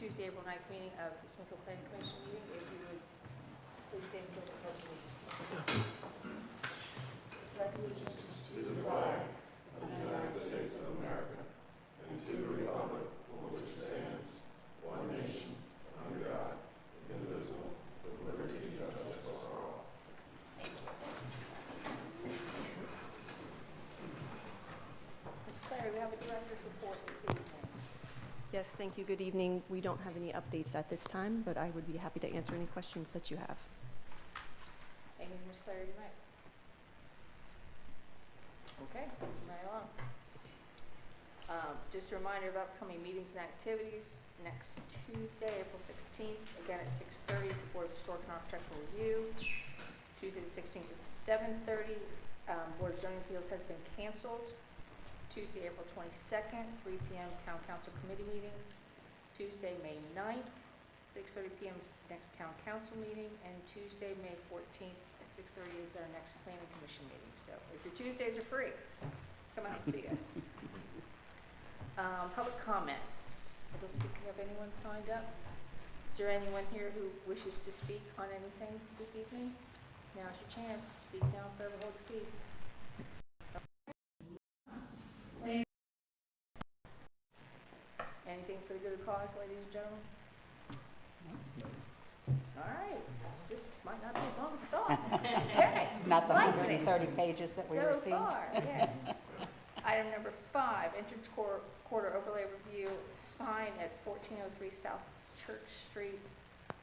Tuesday, April 9th meeting of the Smithfield Planning Commission meeting. If you would please stand for the pledge of allegiance. Pledge allegiance to the flag of the United States of America and to the republic for which it stands, one nation, under God, indivisible, with liberty and justice for all. Ms. Clary, we have a director's report this evening. Yes, thank you. Good evening. We don't have any updates at this time, but I would be happy to answer any questions that you have. Anything, Ms. Clary, tonight? Okay, moving right along. Just a reminder of upcoming meetings and activities. Next Tuesday, April 16th, again at 6:30 is the Board of Historic and Architectural Review. Tuesday the 16th at 7:30. Board of Zoning Appeals has been canceled. Tuesday, April 22nd, 3 p.m. Town Council Committee meetings. Tuesday, May 9th, 6:30 p.m. next Town Council meeting. And Tuesday, May 14th at 6:30 is our next Planning Commission meeting. So if your Tuesdays are free, come out and see us. Public comments. I don't think we have anyone signed up. Is there anyone here who wishes to speak on anything this evening? Now's your chance. Speak now, forever hold your peace. Anything for the good of the cause, ladies and gentlemen? All right. This might not be as long as I thought. Okay. Not the 130 pages that we So received. far, yes. Item number 5, entrance quarter overlay review, sign at 1403 South Church Street.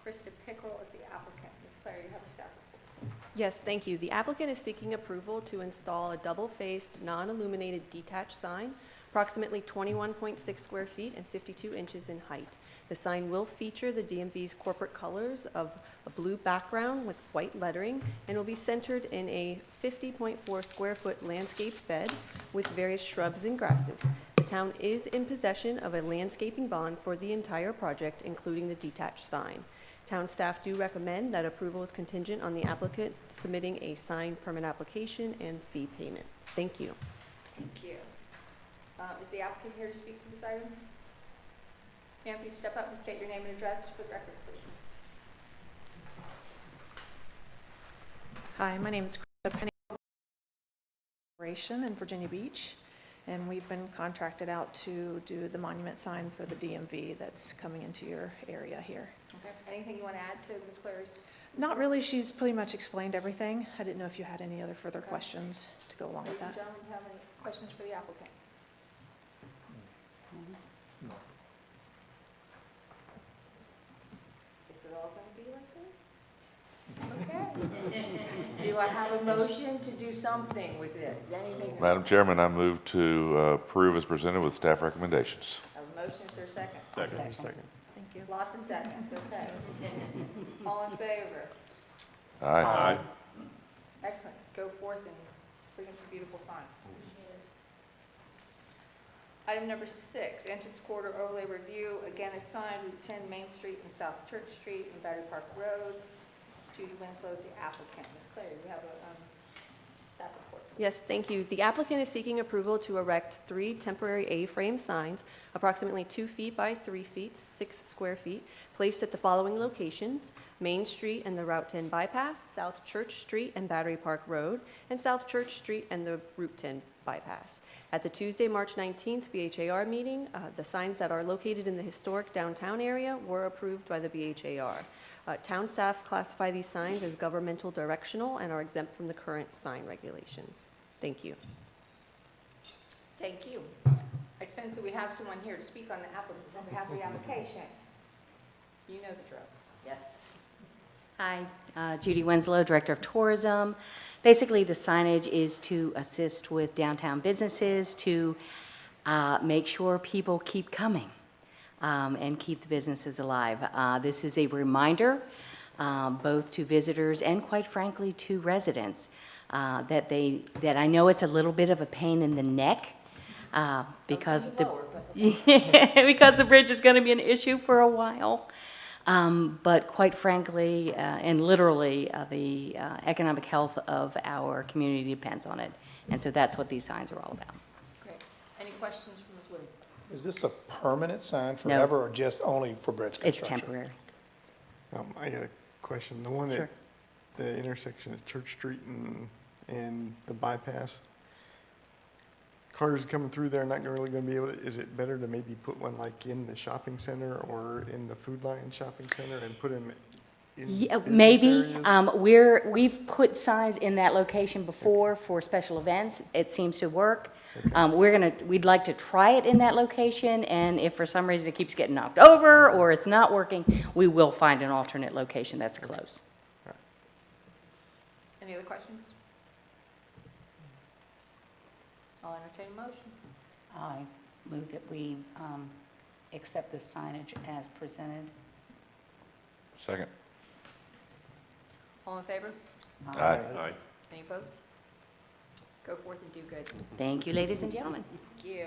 Krista Pickrell is the applicant. Ms. Clary, you have a staff report, please. Yes, thank you. The applicant is seeking approval to install a double-faced, non-illuminated detached sign, approximately 21.6 square feet and 52 inches in height. The sign will feature the DMV's corporate colors of a blue background with white lettering and will be centered in a 50.4 square foot landscaped bed with various shrubs and grasses. The town is in possession of a landscaping bond for the entire project, including the detached sign. Town staff do recommend that approval is contingent on the applicant submitting a sign permit application and fee payment. Thank you. Thank you. Is the applicant here to speak to this item? Ma'am, if you'd step up and state your name and address for the record, please. Hi, my name is Krista Penny in Virginia Beach, and we've been contracted out to do the monument sign for the DMV that's coming into your area here. Okay. Anything you want to add to Ms. Clary's? Not really. She's pretty much explained everything. I didn't know if you had any other further questions to go along with Ladies and that. gentlemen, do you have any questions for the applicant? Is it all going to be like this? Okay. Do I have a motion to do something with this? Anything? Madam Chairman, I move to approve as presented with staff recommendations. Have a motion, is there a second? Second. Thank you. Lots of seconds, okay. All in favor? Aye. Excellent. Go forth and bring us a beautiful sign. Item number 6, entrance corridor overlay review. Again, a sign, Route 10 Main Street and South Church Street and Battery Park Road. Judy Winslow is the applicant. Ms. Clary, we have a staff report. Yes, thank you. The applicant is seeking approval to erect 3 temporary A-frame signs, approximately 2 feet by 3 feet, 6 square feet, placed at the following locations: Main Street and the Route 10 bypass, South Church Street and Battery Park Road, and South Church Street and the Route 10 bypass. At the Tuesday, March 19th BHAR meeting, the signs that are located in the historic downtown area were approved by the BHAR. Town staff classify these signs as governmental directional and are exempt from the current sign regulations. Thank you. Thank you. I sense that we have someone here to speak on behalf of the application. You know the drill. Yes. Hi, Judy Winslow, Director of Tourism. Basically, the signage is to assist with downtown businesses to make sure people keep coming and keep the businesses alive. This is a reminder, both to visitors and, quite frankly, to residents, that I know it's a little bit of a pain in the neck because because the bridge is going to be an issue for a while. But quite frankly, and literally, the economic health of our community depends on it. And so that's what these signs are all about. Great. Any questions from Ms. Williams? Is this a permanent sign forever or just only for bridge construction? It's temporary. I got a question. The one Sure. at the intersection of Church Street and the bypass, cars coming through there not really going to be able to, is it better to maybe put one like in the shopping center or in the Food Lion shopping center and put them in Yeah, business maybe. areas? We've put signs in that location before for special events. It seems to work. We'd like to try it in that location, and if for some reason it keeps getting knocked over or it's not working, we will find an alternate location that's close. Any other questions? I'll entertain a motion. I move that we accept the signage as presented. Second. All in favor? Aye. Any opposed? Go forth and do good. Thank you, ladies and gentlemen. Thank you.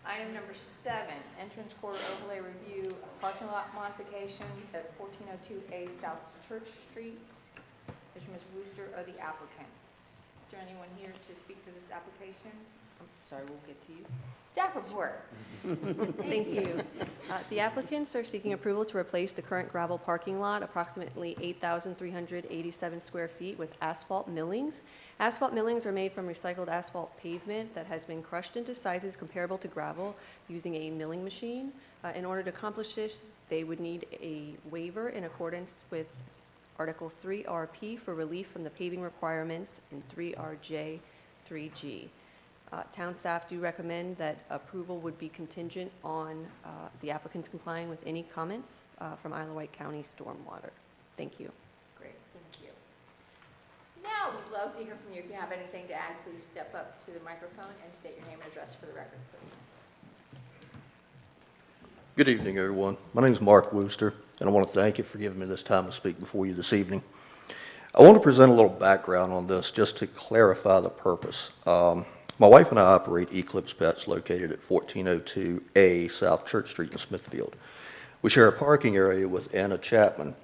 Item number 7, entrance quarter overlay review, parking lot modification at 1402A South Church Street. Mr. Ms. Wooster are the applicants. Is there anyone here to speak to this application? I'm sorry, we'll get to you. Staff report. Thank you. The applicants are seeking approval to replace the current gravel parking lot, approximately 8,387 square feet, with asphalt millings. Asphalt millings are made from recycled asphalt pavement that has been crushed into sizes comparable to gravel using a milling machine. In order to accomplish this, they would need a waiver in accordance with Article 3RP for relief from the paving requirements in 3RJ 3G. Town staff do recommend that approval would be contingent on the applicants complying with any comments from Isle of Wight County Stormwater. Thank you. Great, thank you. Now, we'd love to hear from you. If you have anything to add, please step up to the microphone and state your name and address for the record, please. Good evening, everyone. My name is Mark Wooster, and I want to thank you for giving me this time to speak before you this evening. I want to present a little background on this just to clarify the purpose. My wife and I operate Eclipse Pets located at 1402A South Church Street in Smithfield. We share a parking area with Anna Chapman,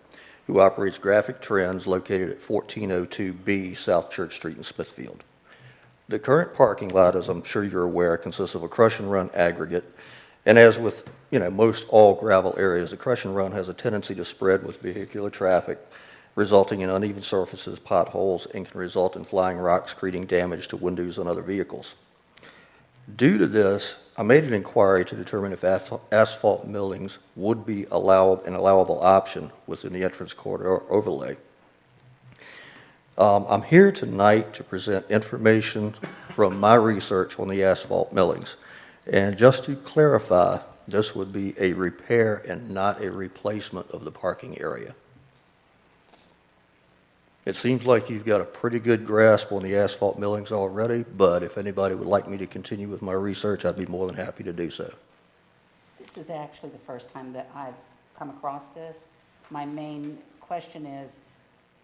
who operates Graphic Trends located at 1402B South Church Street in Smithfield. The current parking lot, as I'm sure you're aware, consists of a crush and run aggregate, and as with most all gravel areas, the crush and run has a tendency to spread with vehicular traffic, resulting in uneven surfaces, potholes, and can result in flying rocks, creating damage to windows and other vehicles. Due to this, I made an inquiry to determine if asphalt millings would be an allowable option within the entrance corridor overlay. I'm here tonight to present information from my research on the asphalt millings. And just to clarify, this would be a repair and not a replacement of the parking area. It seems like you've got a pretty good grasp on the asphalt millings already, but if anybody would like me to continue with my research, I'd be more than happy to do so. This is actually the first time that I've come across this. My main question is,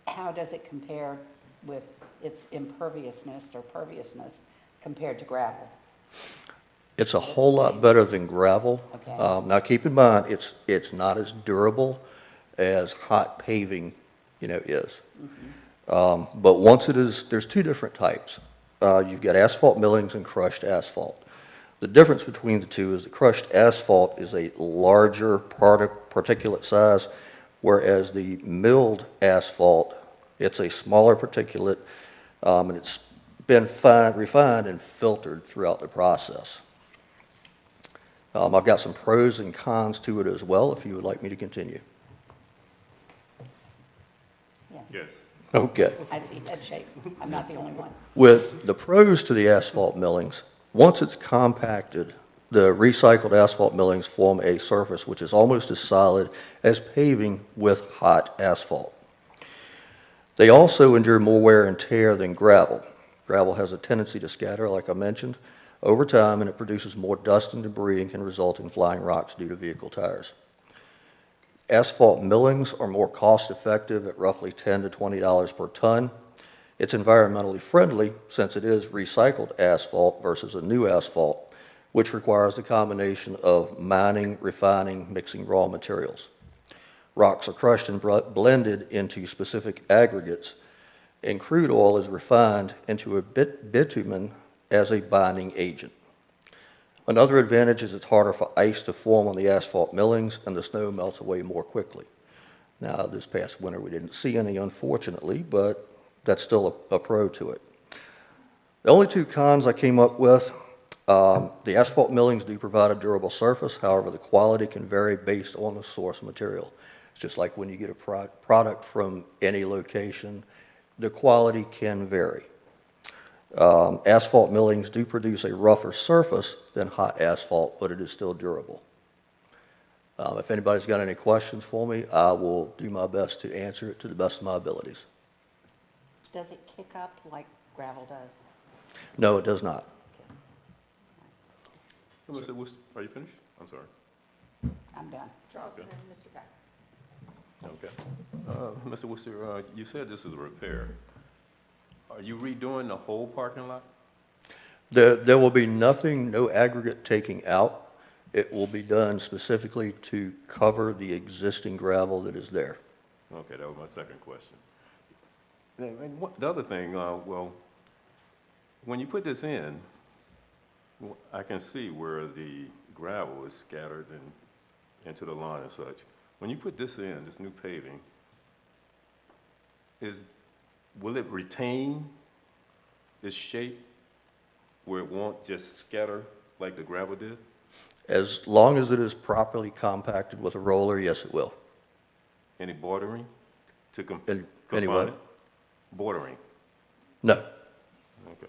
how does it compare with its imperviousness or perviousness compared to gravel? It's a whole lot better than gravel. Okay. Now, keep in mind, it's not as durable as hot paving, is. But once it is, there's two different types. You've got asphalt millings and crushed asphalt. The difference between the two is the crushed asphalt is a larger particulate size, whereas the milled asphalt, it's a smaller particulate, and it's been refined and filtered throughout the process. I've got some pros and cons to it as well, if you would like me to continue. Yes. Okay. I see head shakes. I'm not the only one. With the pros to the asphalt millings, once it's compacted, the recycled asphalt millings form a surface which is almost as solid as paving with hot asphalt. They also endure more wear and tear than gravel. Gravel has a tendency to scatter, like I mentioned, over time, and it produces more dust and debris and can result in flying rocks due to vehicle tires. Asphalt millings are more cost-effective at roughly $10 to $20 per ton. It's environmentally friendly since it is recycled asphalt versus a new asphalt, which requires the combination of mining, refining, mixing raw materials. Rocks are crushed and blended into specific aggregates, and crude oil is refined into a bitumen as a binding agent. Another advantage is it's harder for ice to form on the asphalt millings and the snow melts away more quickly. Now, this past winter, we didn't see any, unfortunately, but that's still a pro to it. The only two cons I came up with, the asphalt millings do provide a durable surface. However, the quality can vary based on the source material. It's just like when you get a product from any location, the quality can vary. Asphalt millings do produce a rougher surface than hot asphalt, but it is still durable. If anybody's got any questions for me, I will do my best to answer it to the best of my abilities. Does it kick up like gravel does? No, it does not. Mr. Worcester, are you finished? I'm sorry. I'm done. Charles and then Mr. Beck. Okay. Mr. Worcester, you said this is a repair. Are you redoing the whole parking lot? There will be nothing, no aggregate taking out. It will be done specifically to cover the existing gravel that is there. Okay, that was my second question. And the other thing, well, when you put this in, I can see where the gravel is scattered into the lawn and such. When you put this in, this new paving, will it retain its shape where it won't just scatter like the gravel did? As long as it is properly compacted with a roller, yes, it will. Any bordering to Any confine what? it? Bordering. No. Okay.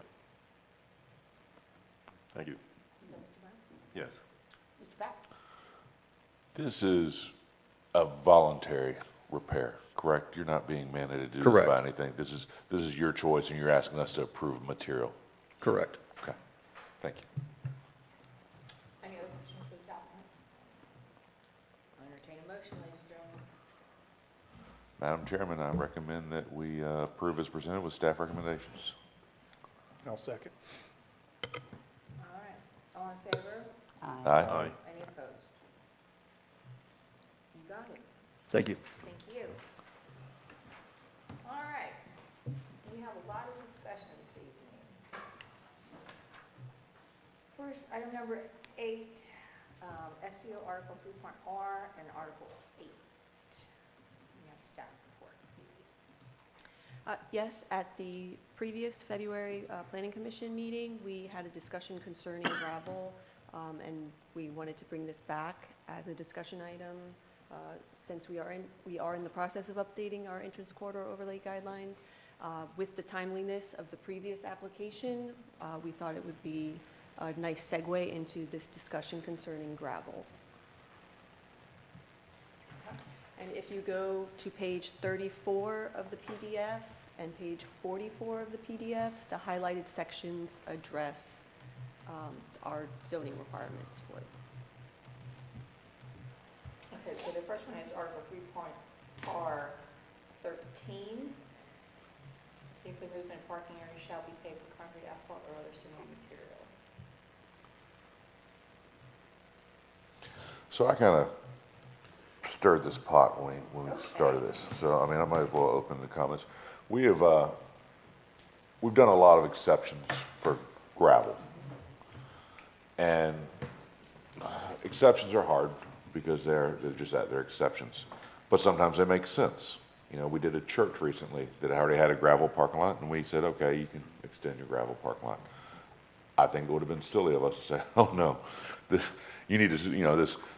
Thank you. Is that Mr. Brown? Yes. Mr. Beck? This is a voluntary repair, correct? You're not being mandated to do this Correct. by anything. This is your choice, and you're asking us to approve material. Correct. Okay, thank you. Any other questions for this applicant? I'll entertain a motion, ladies and gentlemen. Madam Chairman, I recommend that we approve as presented with staff recommendations. I'll second. All right, all in favor? Aye. Any opposed? You got it. Thank you. Thank you. All right, we have a lot of discussion this evening. First, item number 8, SEO Article 3.R and Article 8. We have staff report, please. Yes, at the previous February Planning Commission meeting, we had a discussion concerning gravel, and we wanted to bring this back as a discussion item, since we are in the process of updating our entrance corridor overlay guidelines. With the timeliness of the previous application, we thought it would be a nice segue into this discussion concerning gravel. And if you go to page 34 of the PDF and page 44 of the PDF, the highlighted sections address our zoning requirements for it. Okay, so the first one is Article 3.R 13. Vehicle movement and parking areas shall be paved with concrete, asphalt, or other similar material. So I kind of stirred this pot when we started this. So, I mean, I might as well open the comments. We've done a lot of exceptions for gravel. And exceptions are hard because they're just that, they're exceptions. But sometimes they make sense. You know, we did a church recently that already had a gravel parking lot, and we said, okay, you can extend your gravel parking lot. I think it would have been silly of us to say, oh no, this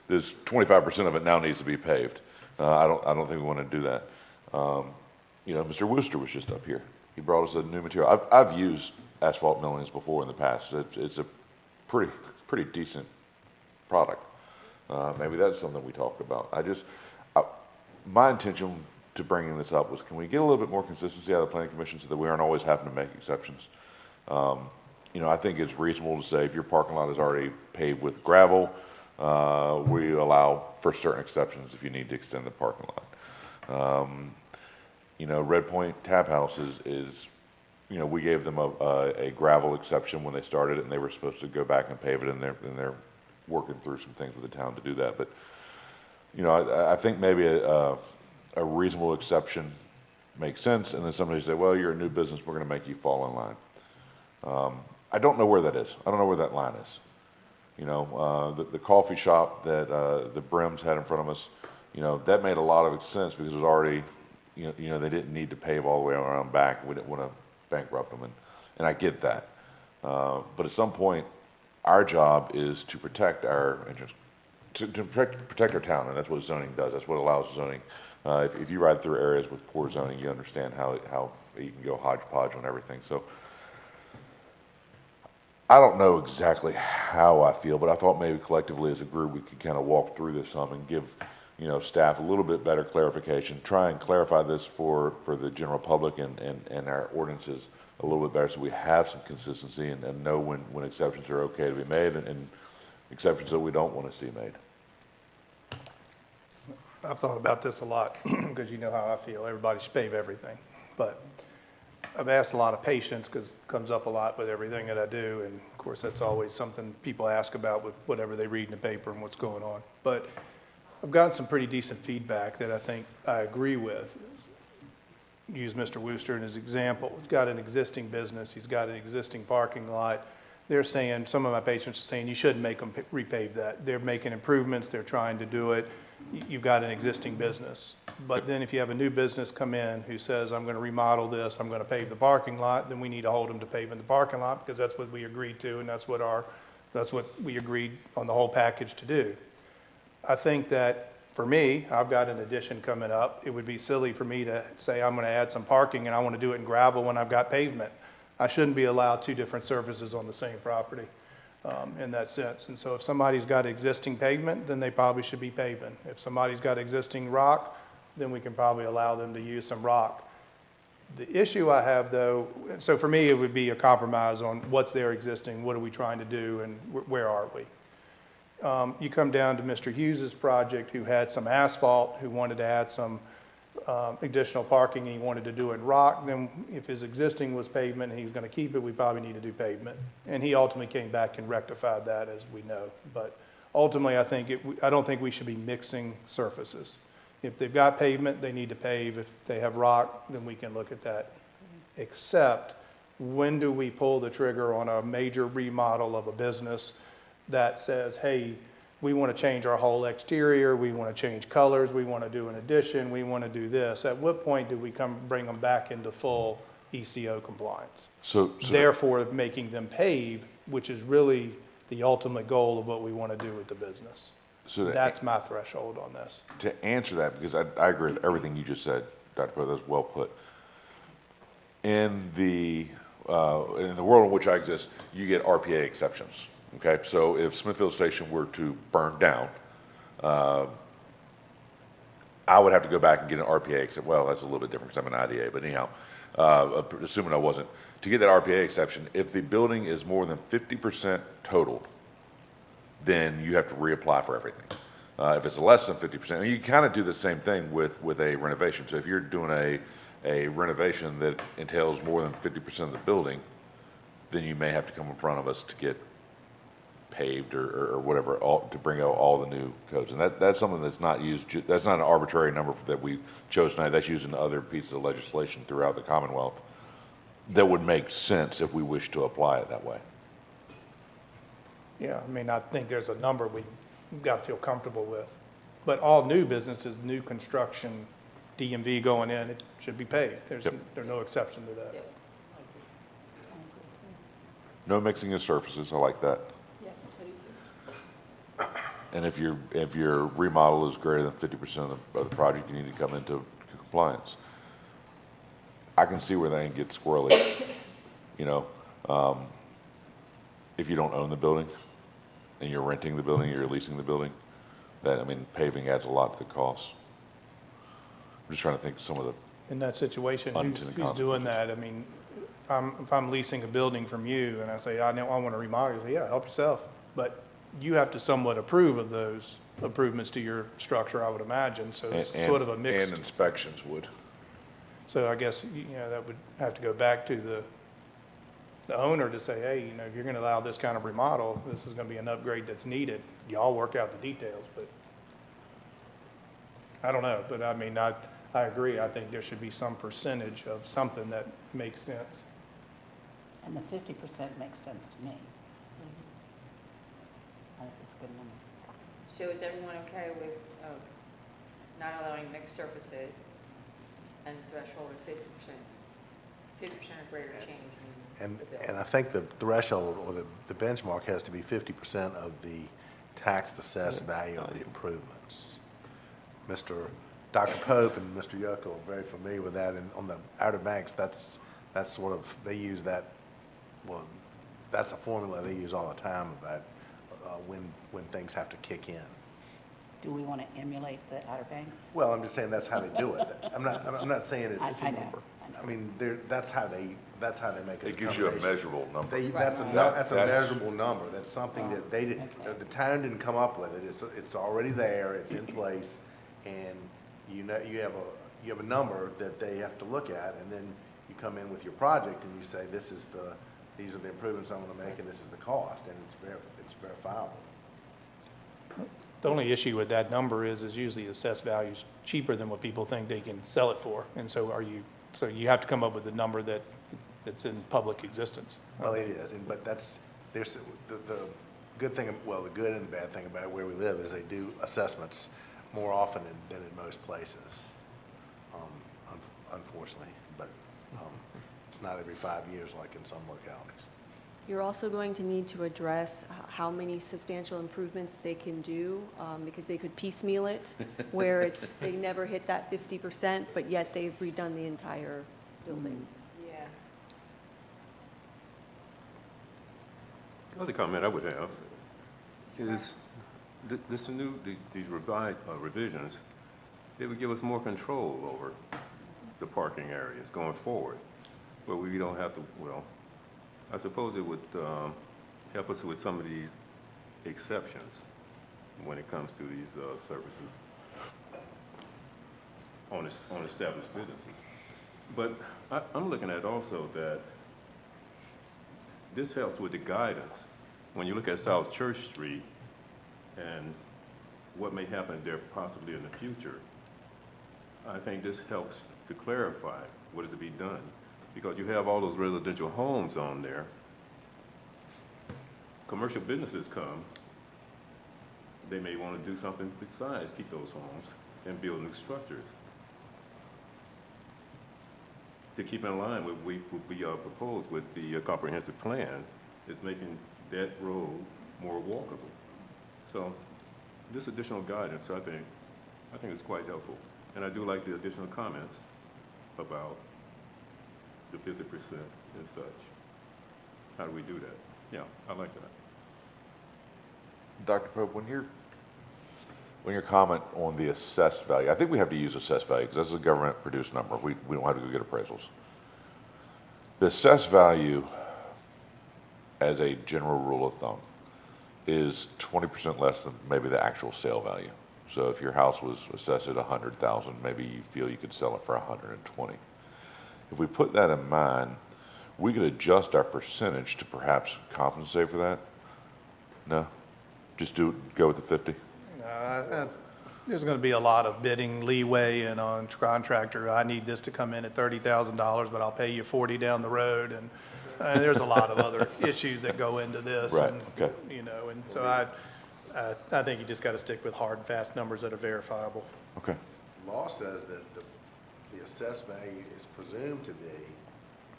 25% of it now needs to be paved. I don't think we want to do that. Mr. Worcester was just up here. He brought us a new material. I've used asphalt millings before in the past. It's a pretty decent product. Maybe that's something we talked about. My intention to bringing this up was, can we get a little bit more consistency out of the Planning Commission so that we aren't always having to make exceptions? I think it's reasonable to say if your parking lot is already paved with gravel, we allow for certain exceptions if you need to extend the parking lot. Red Point Tap House is we gave them a gravel exception when they started it, and they were supposed to go back and pave it, and they're working through some things with the town to do that. But, I think maybe a reasonable exception makes sense, and then somebody say, well, you're a new business, we're going to make you fall in line. I don't know where that is. I don't know where that line is. The coffee shop that the Brims had in front of us, that made a lot of sense because it was already, they didn't need to pave all the way around back. We didn't want to bankrupt them, and I get that. But at some point, our job is to protect our interest, to protect our town, and that's what zoning does. That's what allows zoning. If you ride through areas with poor zoning, you understand how you can go hodgepodge on everything. So I don't know exactly how I feel, but I thought maybe collectively as a group we could kind of walk through this some and give staff a little bit better clarification, try and clarify this for the general public and our ordinances a little bit better so we have some consistency and know when exceptions are okay to be made and exceptions that we don't want to see made. I've thought about this a lot because you know how I feel. Everybody should pave everything. But I've asked a lot of patience because it comes up a lot with everything that I do. And of course, that's always something people ask about with whatever they read in the paper and what's going on. But I've gotten some pretty decent feedback that I think I agree with. Use Mr. Wooster in his example. He's got an existing business. He's got an existing parking lot. They're saying, some of my patients are saying, you shouldn't make them repave that. They're making improvements. They're trying to do it. You've got an existing business. But then if you have a new business come in who says, I'm going to remodel this, I'm going to pave the parking lot, then we need to hold them to paving the parking lot because that's what we agreed to and that's what we agreed on the whole package to do. I think that for me, I've got an addition coming up. It would be silly for me to say I'm going to add some parking and I want to do it in gravel when I've got pavement. I shouldn't be allowed two different surfaces on the same property in that sense. And so if somebody's got existing pavement, then they probably should be paving. If somebody's got existing rock, then we can probably allow them to use some rock. The issue I have though, so for me, it would be a compromise on what's there existing, what are we trying to do, and where are we? You come down to Mr. Hughes's project who had some asphalt, who wanted to add some additional parking, and he wanted to do it in rock. Then if his existing was pavement and he's going to keep it, we probably need to do pavement. And he ultimately came back and rectified that, as we know. But ultimately, I don't think we should be mixing surfaces. If they've got pavement, they need to pave. If they have rock, then we can look at that. Except, when do we pull the trigger on a major remodel of a business that says, hey, we want to change our whole exterior, we want to change colors, we want to do an addition, we want to do this? At what point do we bring them back into full ECO compliance? So Therefore, making them pave, which is really the ultimate goal of what we want to do with the business. So that's my threshold on this. To answer that, because I agree with everything you just said, Dr. Poe, that's well put. In the world in which I exist, you get RPA exceptions. Okay, so if Smithfield Station were to burn down, I would have to go back and get an RPA exception. Well, that's a little bit different because I'm an IDA, but anyhow, assuming I wasn't, to get that RPA exception, if the building is more than 50% totaled, then you have to reapply for everything. If it's less than 50%, and you kind of do the same thing with a renovation. So if you're doing a renovation that entails more than 50% of the building, then you may have to come in front of us to get paved or whatever, to bring out all the new codes. And that's something that's not used, that's not an arbitrary number that we chose tonight. That's used in other pieces of legislation throughout the Commonwealth that would make sense if we wish to apply it that way. Yeah, I mean, I think there's a number we've got to feel comfortable with. But all new businesses, new construction, DMV going in, it should be paved. There's no exception to that. No mixing of surfaces, I like that. Yeah, I do too. And if your remodel is greater than 50% of the project, you need to come into compliance. I can see where they can get squirrely, if you don't own the building and you're renting the building, you're leasing the building, paving adds a lot to the cost. I'm just trying to think of some of the In that situation, unintended who's doing that? I mean, if I'm leasing a building from you and I say, I want to remodel, you say, yeah, help yourself. But you have to somewhat approve of those improvements to your structure, I would imagine. So it's sort of a mixed. And inspections would. So I guess, that would have to go back to the owner to say, hey, if you're going to allow this kind of remodel, this is going to be an upgrade that's needed. Y'all work out the details, but I don't know. But I agree. I think there should be some percentage of something that makes sense. And the 50% makes sense to me. a good number. So is everyone okay with not allowing mixed surfaces and threshold of 50%? 50% or greater change in the bill? And I think the threshold or the benchmark has to be 50% of the taxed assessed value of the improvements. Dr. Pope and Mr. Yucca are very familiar with that, and on the Outer Banks, that's sort of, they use that, well, that's a formula they use all the time about when things have to kick in. Do we want to emulate the Outer Banks? Well, I'm just saying that's how they do it. I'm not saying it's. I know. I mean, that's how they make a It gives you a determination. measurable number. That's a That's- measurable number. That's something that they did, Okay. the town didn't come up with it. It's already there, it's in place, and you know, you have a number that they have to look at, and then you come in with your project and you say, these are the improvements I'm gonna make, and this is the cost, and it's verifiable. The only issue with that number is usually the assessed value is cheaper than what people think they can sell it for. And so you have to come up with a number that's in public existence. Well, it is, but there's the good thing, well, the good and the bad thing about where we live is they do assessments more often than in most places, unfortunately, but it's not every 5 years like in some localities. You're also going to need to address how many substantial improvements they can do, because they could piecemeal it, where they never hit that 50%, but yet they've redone the entire building. Yeah. The other comment I would have is these revisions, they would give us more control over the parking areas going forward, where we don't have to, well, I suppose it would help us with some of these exceptions when it comes to these services on established businesses. But I'm looking at also that this helps with the guidance. When you look at South Church Street and what may happen there possibly in the future, I think this helps to clarify what is to be done. Because you have all those residential homes on there. Commercial businesses come, they may want to do something besides keep those homes and build new structures to keep in line with what we proposed with the comprehensive plan, is making that road more walkable. So this additional guidance, I think is quite helpful. And I do like the additional comments about the 50% and such. How do we do that? Yeah, I like that. Dr. Pope, when your comment on the assessed value, I think we have to use assessed value because that's a government-produced number. We don't have to go get appraisals. The assessed value, as a general rule of thumb, is 20% less than maybe the actual sale value. So if your house was assessed at $100,000, maybe you feel you could sell it for $120,000. If we put that in mind, we could adjust our percentage to perhaps compensate for that. No, just go with the 50. There's going to be a lot of bidding leeway and on contractor, I need this to come in at $30,000, but I'll pay you 40 down the road. And there's a lot of other issues that go into this. Right, And, okay. and so I think you just got to stick with hard and fast numbers that are verifiable. Okay. Law says that the assessed value is presumed to be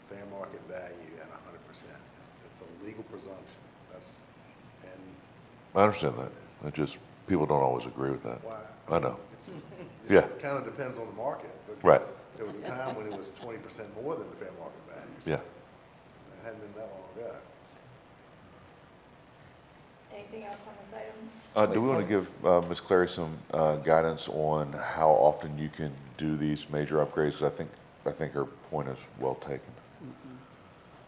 fair market value at 100%. It's a legal presumption. I understand that. It just, people don't always agree with that. Why? I know. It Yeah. kind of depends on the market. Because Right. there was a time when it was 20% more than the fair market value. So Yeah. it hadn't been that long ago. Anything else on this item? Do we want to give Ms. Clary some guidance on how often you can do these major upgrades? Because I think her point is well taken.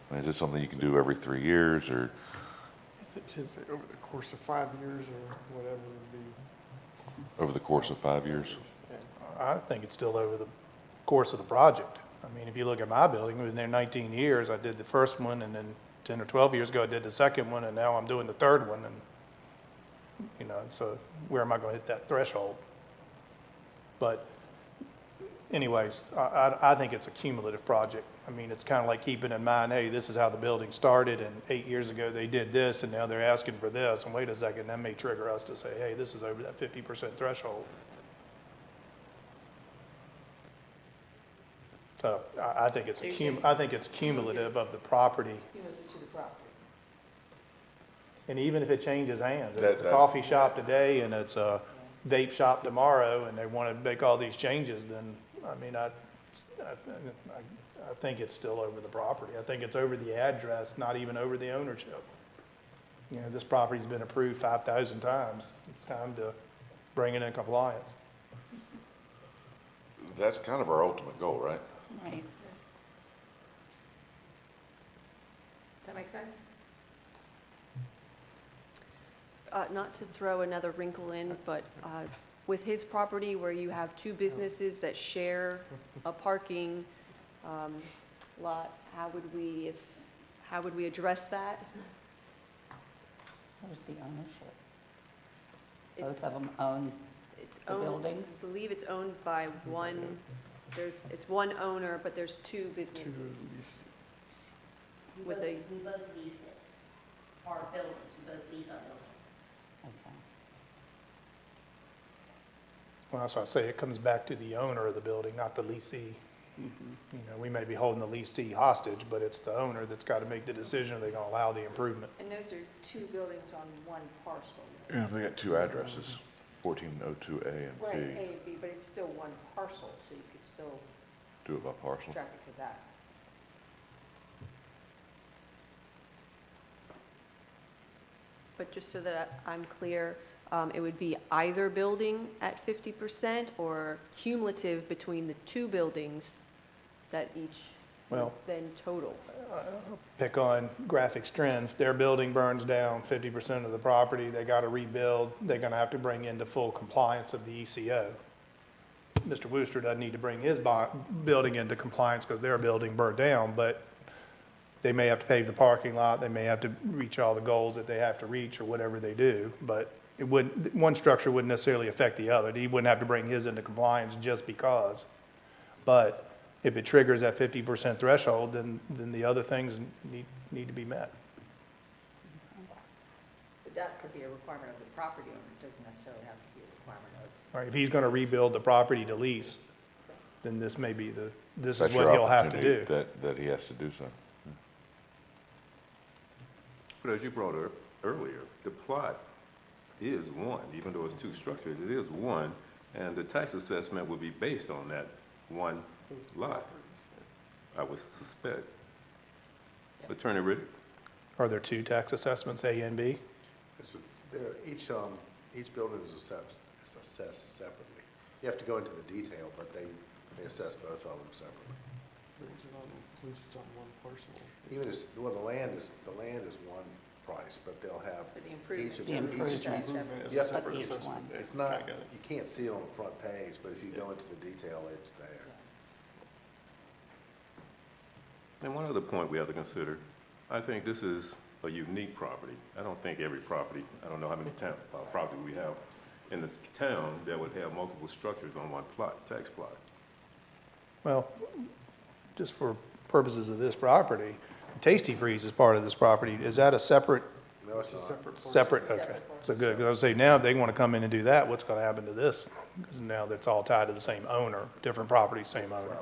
I mean, is it something you can do every 3 years, or? Is it over the course of 5 years or whatever would be? Over the course of 5 years? Yeah. I think it's still over the course of the project. I mean, if you look at my building, we've been there 19 years. I did the first one, and then 10 or 12 years ago, I did the second one, and now I'm doing the third one. And, so where am I going to hit that threshold? But anyways, I think it's a cumulative project. I mean, it's kind of like keeping in mind, hey, this is how the building started, and 8 years ago they did this, and now they're asking for this, and wait a second, that may trigger us to say, hey, this is over that 50% threshold. So I think it's I think it's cumulative of the property. Cumulative to the property. And even if it changes hands, if That- it's a that- coffee shop today and it's a vape shop tomorrow, and they want to make all these changes, then, I mean, I think it's still over the property. I think it's over the address, not even over the ownership. You know, this property's been approved 5,000 times. It's time to bring it in compliance. That's kind of our ultimate goal, right? Right. Does that make sense? Not to throw another wrinkle in, but with his property where you have two businesses that share a parking lot, how would we address that? What is the ownership? It's- Both of them own It's the owned, buildings? I believe it's owned by one, it's one owner, but there's two businesses with a, We both lease it, our buildings, we both lease our buildings. Okay. Well, so I say it comes back to the owner of the building, not the leasee. You know, we may be holding the leasee hostage, but it's the owner that's got to make the decision if they're going to allow the improvement. And those are two buildings on one parcel. Yeah, they got two addresses, 1402A and Right, A B. and B, but it's still one parcel, so you could still Do it by parcel. track it to that. but just so that I'm clear, it would be either building at 50% or cumulative between the two buildings that each Well, then total? pick on Graphics Trends, their building burns down 50% of the property, they got to rebuild, they're going to have to bring into full compliance of the ECO. Mr. Wooster doesn't need to bring his building into compliance because their building burned down, but they may have to pave the parking lot, they may have to reach all the goals that they have to reach or whatever they do, but it wouldn't, one structure wouldn't necessarily affect the other. He wouldn't have to bring his into compliance just because. But if it triggers that 50% threshold, then the other things need to be met. But that could be a requirement of the property owner, it doesn't necessarily have to be a requirement of. All right, if he's gonna rebuild the property to lease, then this may be this is That's what your he'll have to opportunity do. That he has to do so. But as you brought up earlier, the plot is one, even though it's two structures, it is one, and the tax assessment will be based on that one lot, I would suspect. Attorney Riddick? Are there two tax assessments, A and B? Each building is assessed separately. You have to go into the detail, but they assess both of them separately. Brings it on, since it's on one parcel. Even as, well, the land is one price, but they'll have For the improvements. each of The them. improvements. Improvement is a Yep. separate Each assessment. one. Yeah, It's not, I got it. you can't see it on the front page, but if you go into the detail, it's there. And one other point we have to consider, I think this is a unique property. I don't think every property, I don't know how many property we have in this town that would have multiple structures on one plot, tax plot. Well, just for purposes of this property, Tasty Freeze is part of this property. Is that a separate, No, it's It's a not. separate parcel. okay, so good, because I was saying now if they want to come in and do that, what's going to happen to this? Because now that's all tied to the same owner, different property, same owner.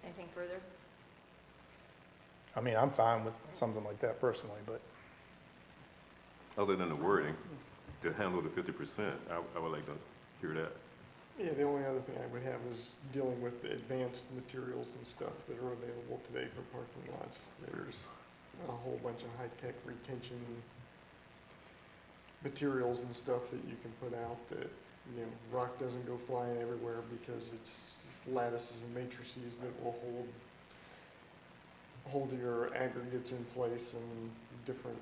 Anything further? I mean, I'm fine with something like that personally, but Other than the wording, to handle the 50%, I would like to hear that. Yeah, the only other thing I would have is dealing with the advanced materials and stuff that are available today for parking lots. There's a whole bunch of high-tech retention materials and stuff that you can put out that, you know, rock doesn't go flying everywhere because it's lattices and matrices that will hold your aggregates in place, and different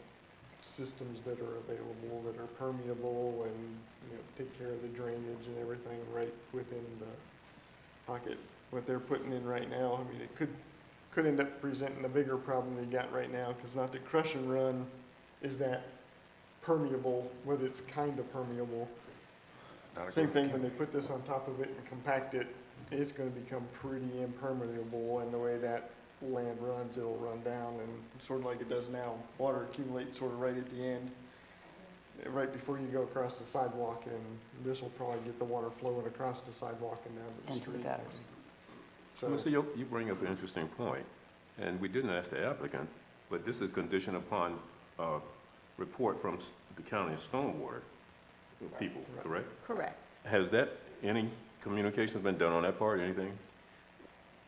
systems that are available that are permeable and, you know, take care of the drainage and everything right within the pocket. What they're putting in right now, I mean, it could end up presenting a bigger problem than you got right now, because not that crush and run is that permeable, whether it's kind of permeable. Same thing, when they put this on top of it and compact it, it's gonna become pretty impermeable, and the way that land runs, it'll run down, and sort of like it does now. Water accumulates sort of right at the end, right before you go across the sidewalk, and this will probably get the water flowing across the sidewalk and down to the Into the street. gutters. So, Mr. Young, you bring up an interesting point, and we didn't ask the applicant, but this is conditioned upon a report from the county stormwater people, Right. correct? Correct. Has that, any communication been done on that part, anything?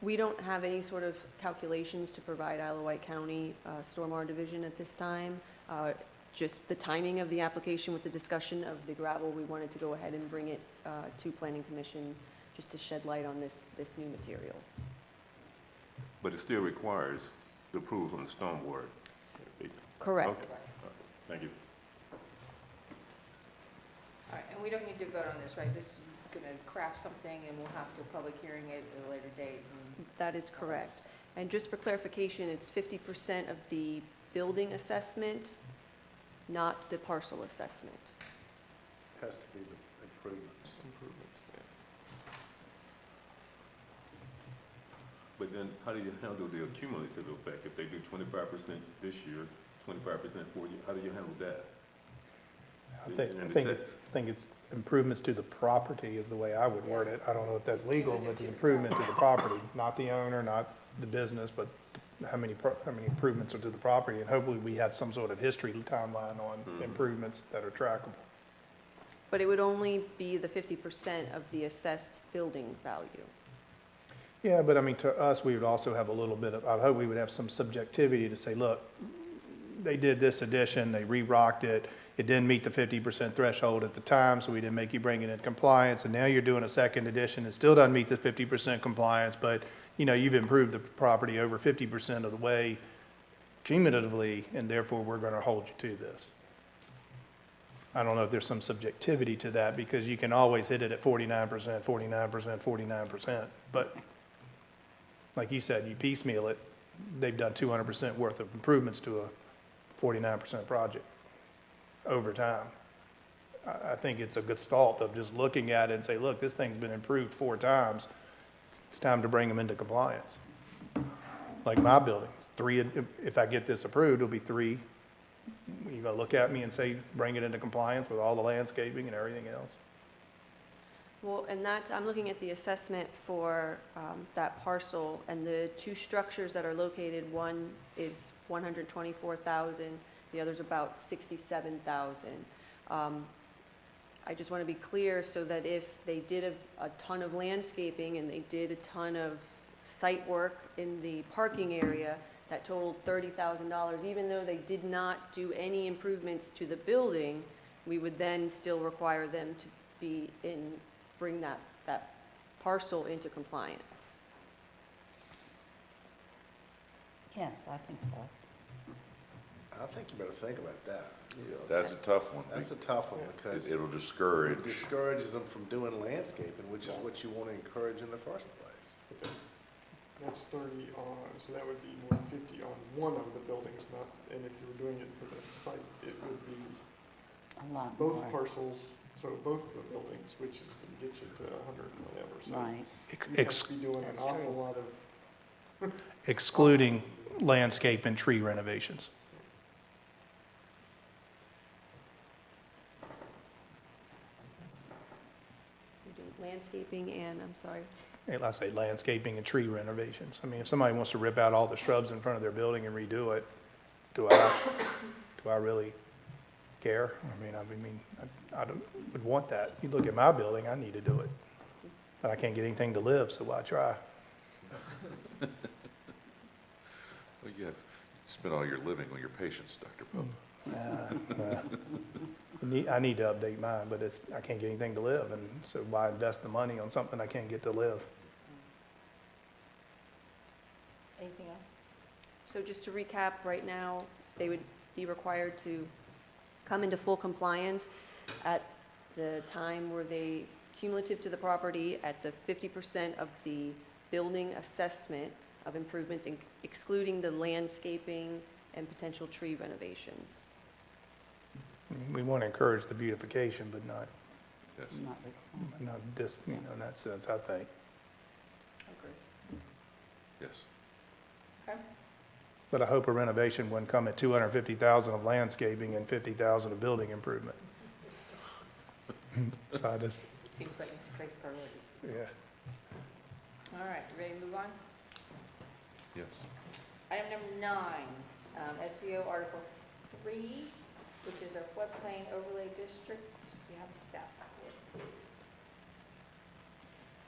We don't have any sort of calculations to provide Isle of Wight County Stormwater Division at this time. Just the timing of the application with the discussion of the gravel, we wanted to go ahead and bring it to Planning Commission just to shed light on this new material. But it still requires the approval from the stormwater. Correct. Okay. Thank you. All right, and we don't need to vote on this, right? This is going to craft something, and we'll have to public hearing it at a later date. That is correct. And just for clarification, it's 50% of the building assessment, not the parcel assessment. Has to be the improvements. improvements, yeah. But then how do you handle the cumulative effect? If they do 25% this year, 25% 4 years, how do you handle that? I think, In I the think, text. I think it's improvements to the property is the way I would word it. I don't know if that's legal, but it's improvement to the property, not the owner, not the business, but how many improvements are to the property, and hopefully we have some sort of history timeline on improvements that are trackable. But it would only be the 50% of the assessed building value. Yeah, but I mean, to us, we would also have a little bit of, I hope we would have some subjectivity to say, look, they did this addition, they re-rocked it, it didn't meet the 50% threshold at the time, so we didn't make you bring it in compliance, and now you're doing a second addition, it still doesn't meet the 50% compliance, but, you know, you've improved the property over 50% of the way cumulatively, and therefore we're gonna hold you to this. I don't know if there's some subjectivity to that, because you can always hit it at 49%, 49%, 49%, but like you said, you piecemeal it, they've done 200% worth of improvements to a 49% project over time. I think it's a good start of just looking at it and say, look, this thing's been improved 4 times. It's time to bring them into compliance. Like my building, it's 3, if I get this approved, it'll be 3. You're gonna look at me and say, bring it into compliance with all the landscaping and everything else? Well, and that's, I'm looking at the assessment for that parcel, and the 2 structures that are located, one is 124,000, the other's about 67,000. I just want to be clear so that if they did a ton of landscaping and they did a ton of site work in the parking area that totaled $30,000, even though they did not do any improvements to the building, we would then still require them to be in, bring that parcel into compliance. Yes, I think so. I think you better think about that. That's a tough one. That's a tough one, because It'll discourage. it discourages them from doing landscaping, which is what you want to encourage in the first place. That's 30 on, so that would be 150 on one of the buildings, not, and if you were doing it for the site, it would be A lot more. both parcels, so both of the buildings, which is gonna get you to 100 and whatever, so. Right. You have to be doing an awful lot of, Excluding landscape and tree renovations. So doing landscaping and, I'm sorry, And I say landscaping and tree renovations. I mean, if somebody wants to rip out all the shrubs in front of their building and redo it, do I really care? I don't, would want that. You look at my building, I need to do it. But I can't get anything to live, so why try? Well, you spend all your living on your patients, Dr. Pope. I need to update mine, but I can't get anything to live, and so why invest the money on something I can't get to live? Anything else? so just to recap, right now, they would be required to come into full compliance at the time where they, cumulative to the property, at the 50% of the building assessment of improvements, excluding the landscaping and potential tree renovations. We want to encourage the beautification, but not Yes. Not required. Not just, you know, in that sense, I think. Agreed. Yes. Okay. But I hope a renovation wouldn't come at 250,000 of landscaping and 50,000 of building improvement. So I just, Seems like Ms. Craig's priorities. yeah. All right, ready to move on? Yes. Item number 9, SEO Article 3, which is our floodplain overlay district. We have a staff report, please.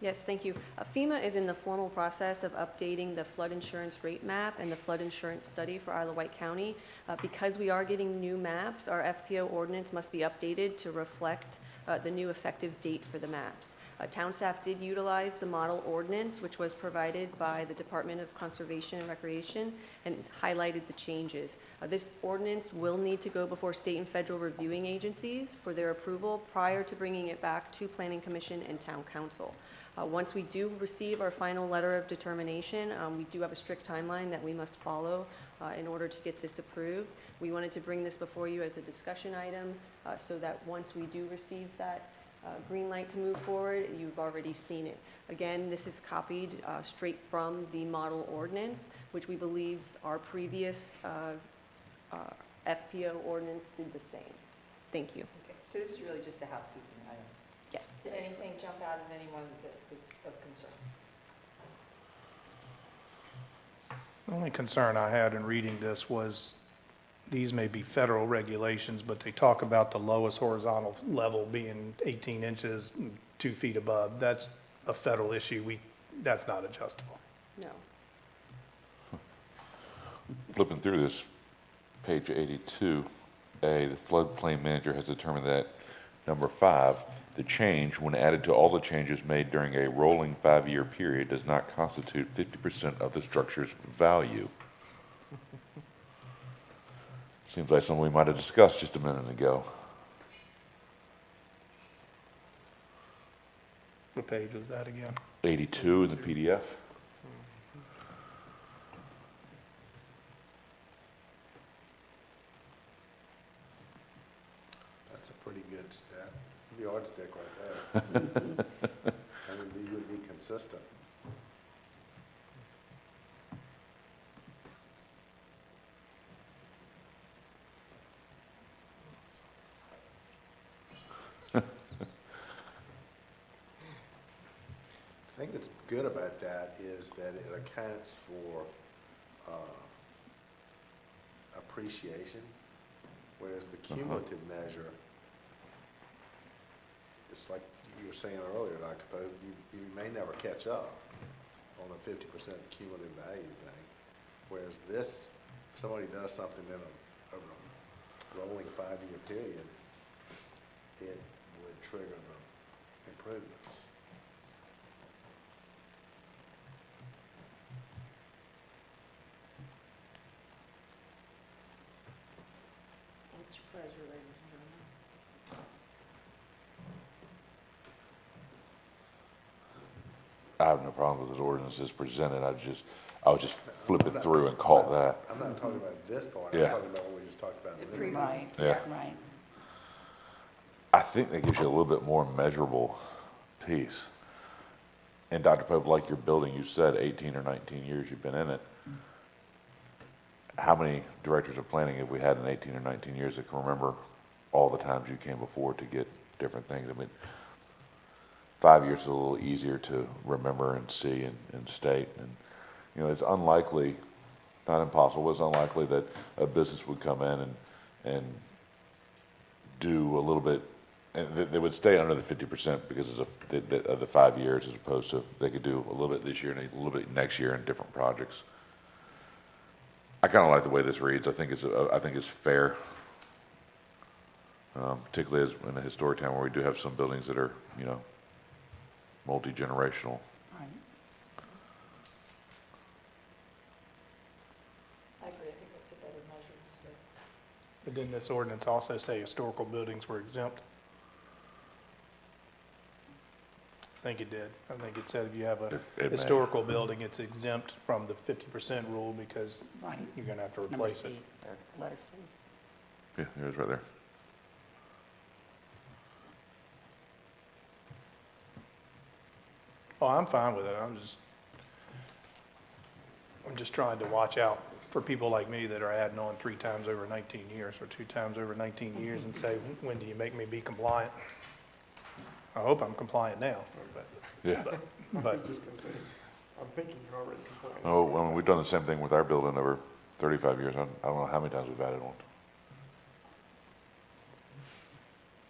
Yes, thank you. FEMA is in the formal process of updating the flood insurance rate map and the flood insurance study for Isle of Wight County. Because we are getting new maps, our FPO ordinance must be updated to reflect the new effective date for the maps. Town staff did utilize the model ordinance, which was provided by the Department of Conservation and Recreation, and highlighted the changes. This ordinance will need to go before state and federal reviewing agencies for their approval prior to bringing it back to Planning Commission and Town Council. Once we do receive our final letter of determination, we do have a strict timeline that we must follow in order to get this approved. We wanted to bring this before you as a discussion item so that once we do receive that green light to move forward, you've already seen it. Again, this is copied straight from the model ordinance, which we believe our previous FPO ordinance did the same. Thank you. Okay, so this is really just a housekeeping item. Yes. Did anything jump out at anyone that was of concern? The only concern I had in reading this was, these may be federal regulations, but they talk about the lowest horizontal level being 18 inches, 2 feet above. That's a federal issue. That's not adjustable. No. Flipping through this, page 82A, the floodplain manager has determined that number 5, the change, when added to all the changes made during a rolling 5-year period, does not constitute 50% of the structure's value. Seems like something we might have discussed just a minute ago. What page was that again? 82 in the PDF. That's a pretty good stat, yardstick right there. I mean, you would be consistent. The thing that's good about that is that it accounts for appreciation, whereas the cumulative measure, it's like you were saying earlier, Dr. Pope, you may never catch up on the 50% cumulative value thing, whereas this, if somebody does something in a rolling 5-year period, it would trigger the improvements. What's your pleasure, ladies and gentlemen? I have no problem with this ordinance as presented. I was just flipping through and caught that. I'm not talking about this part, I'm Yeah. talking about what we just talked about. The in the previous. Right, Yeah. right. I think that gives you a little bit more measurable piece. And Dr. Pope, like your building, you said 18 or 19 years you've been in it. How many directors of planning have we had in 18 or 19 years that can remember all the times you came before to get different things? I mean, 5 years is a little easier to remember and see and state. And, you know, it's unlikely, not impossible, it's unlikely that a business would come in and do a little bit, and they would stay under the 50% because of the 5 years, as opposed to they could do a little bit this year and a little bit next year in different projects. I kind of like the way this reads. I think it's fair, particularly as in a historic town where we do have some buildings that are, you know, multi-generational. Right. I agree, I think that's a better measure. But didn't this ordinance also say historical buildings were exempt? I think it did. I think it said if you have a It may. historical building, it's exempt from the 50% rule because Right. you're gonna have to It's number replace it. C, or letter C. Yeah, there it is right there. Oh, I'm fine with it. I'm just trying to watch out for people like me that are adding on 3 times over 19 years or 2 times over 19 years and say, when do you make me be compliant? I hope I'm compliant now, Yeah. I but was just gonna say, I'm thinking you're already compliant. Oh, well, we've done the same thing with our building over 35 years. I don't know how many times we've added on.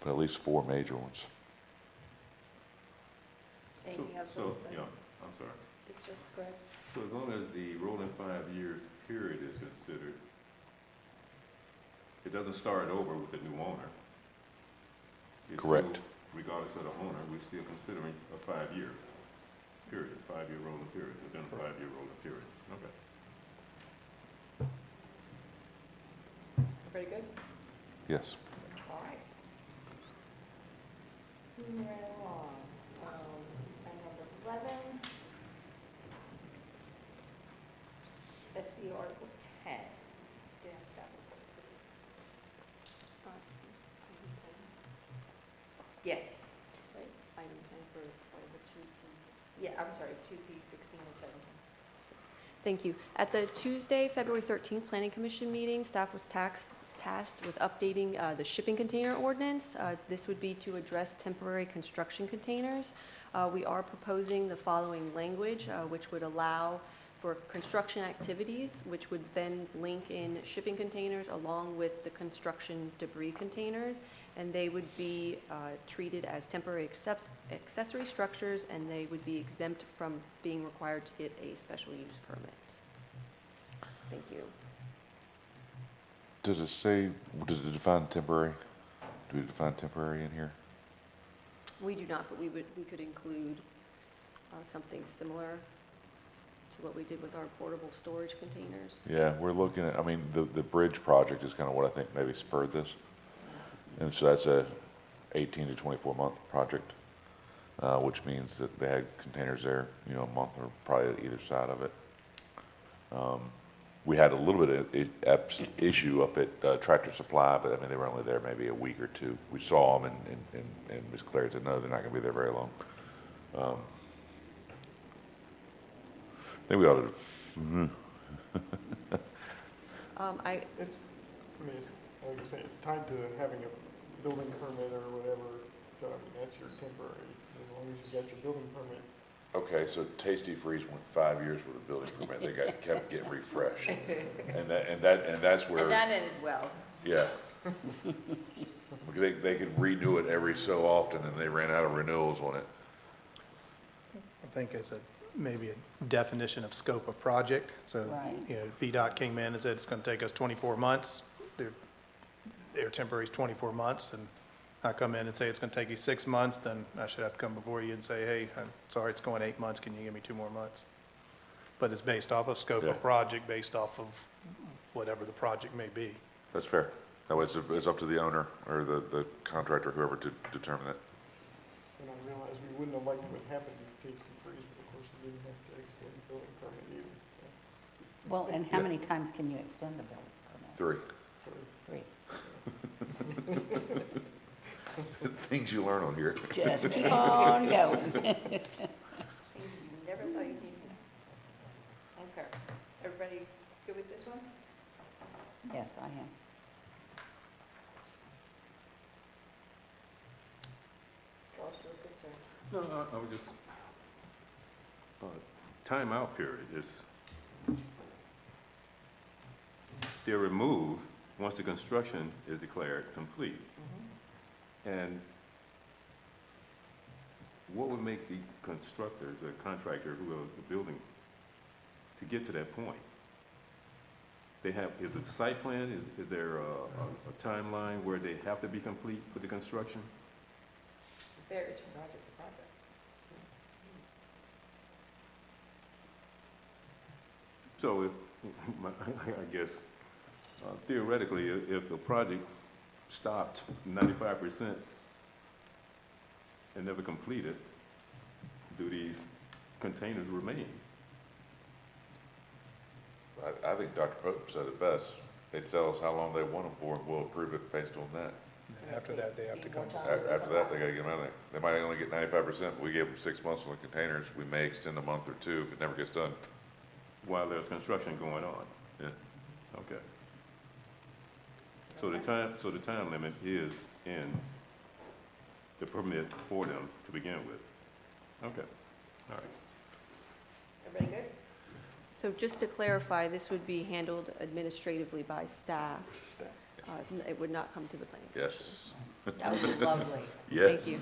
But at least 4 major ones. Anything else? So, Lisa? yeah, I'm sorry. Yes, sir. Go ahead. So as long as the rolling 5 years period is considered, it doesn't start over with the new owner. It's Correct. still, regardless of the owner, we're still considering a 5-year period, 5-year rolling period, within a 5-year rolling period. Okay. Everybody good? Yes. All right. Moving right along. Item number 11. SC Article 10. Do you have staff report, please? Yes. Right? Item 10 for the 2 pieces. Yeah, I'm sorry, 2P 16 and 17. Thank you. At the Tuesday, February 13th Planning Commission meeting, staff was tasked with updating the shipping container ordinance. This would be to address temporary construction containers. We are proposing the following language, which would allow for construction activities, which would then link in shipping containers along with the construction debris containers, and they would be treated as temporary accessory structures, and they would be exempt from being required to get a special use permit. Thank you. Does it define temporary? Do we define temporary in here? We do not, but we could include something similar to what we did with our portable storage containers. Yeah, we're looking at, I mean, the bridge project is kind of what I think maybe spurred this. And so that's a 18 to 24 month project, which means that they had containers there, you know, a month or probably at either side of it. We had a little bit of issue up at Tractor Supply, but I mean, they were only there maybe a week or 2. We saw them and Ms. Claire said, no, they're not gonna be there very long. I think we ought to, It's, I mean, it's, like I say, it's tied to having a building permit or whatever, so I mean, that's your temporary, as long as you got your building permit. okay, so Tasty Freeze went 5 years with a building permit. They kept getting refreshed. And that's where. And that ended well. Yeah. Because they could renew it every so often, and they ran out of renewals on it. I think it's maybe a definition of scope of project. So, Right. you know, VDOT came in and said it's going to take us 24 months. Their temporary is 24 months, and I come in and say it's going to take you 6 months, then I should have to come before you and say, hey, I'm sorry, it's going 8 months, can you give me 2 more months? But it's based off of scope Yeah. of project, based off of whatever the project may be. That's fair. That was, it's up to the owner or the contractor, whoever, to determine that. And I realized we wouldn't have liked what happened to Tasty Freeze, but of course we didn't have to extend the building permit either. Well, and how Yeah. many times can you extend the building permit? 3. 3. Things you learn on here. Just keep on going. Things you never thought you'd need to know. Okay. Everybody good with this one? Yes, I am. Josh, you're good, sir. No, I would just, timeout period is, they're removed once the construction is declared complete. And what would make the constructors, the contractor who are the building, to get to that point? They have, is it the site plan? Is there a timeline where they have to be complete with the construction? It varies from project to project. So if, I guess, theoretically, if the project stopped 95% and never completed, do these containers remain? I think Dr. Pope said it best. They'd tell us how long they want them for, and we'll approve it based on that. After that, they have to come. After that, they gotta get them out of there. They might only get 95%, but we gave them 6 months on the containers. We may extend a month or two if it never gets done. While there's construction going on? Yeah. Okay. So the time limit is in the permit for them to begin with? Okay, all right. Everybody good? So just to clarify, this would be handled administratively by staff. It would not come to the planning. Yes. That would be lovely. Yes. Thank you.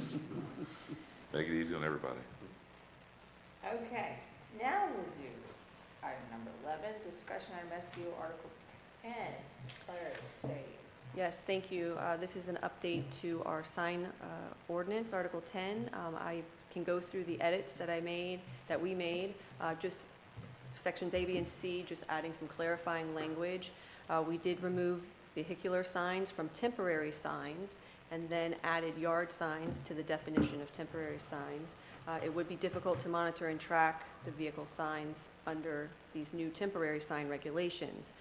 Make it easy on everybody. Okay, now we'll do item number 11, discussion on SEO Article 10. Claire, let's say. Yes, thank you. This is an update to our sign ordinance, Article 10. I can go through the edits that we made, just sections A, B, and C, just adding some clarifying language. We did remove vehicular signs from temporary signs and then added yard signs to the definition of temporary signs. It would be difficult to monitor and track the vehicle signs under these new temporary sign regulations.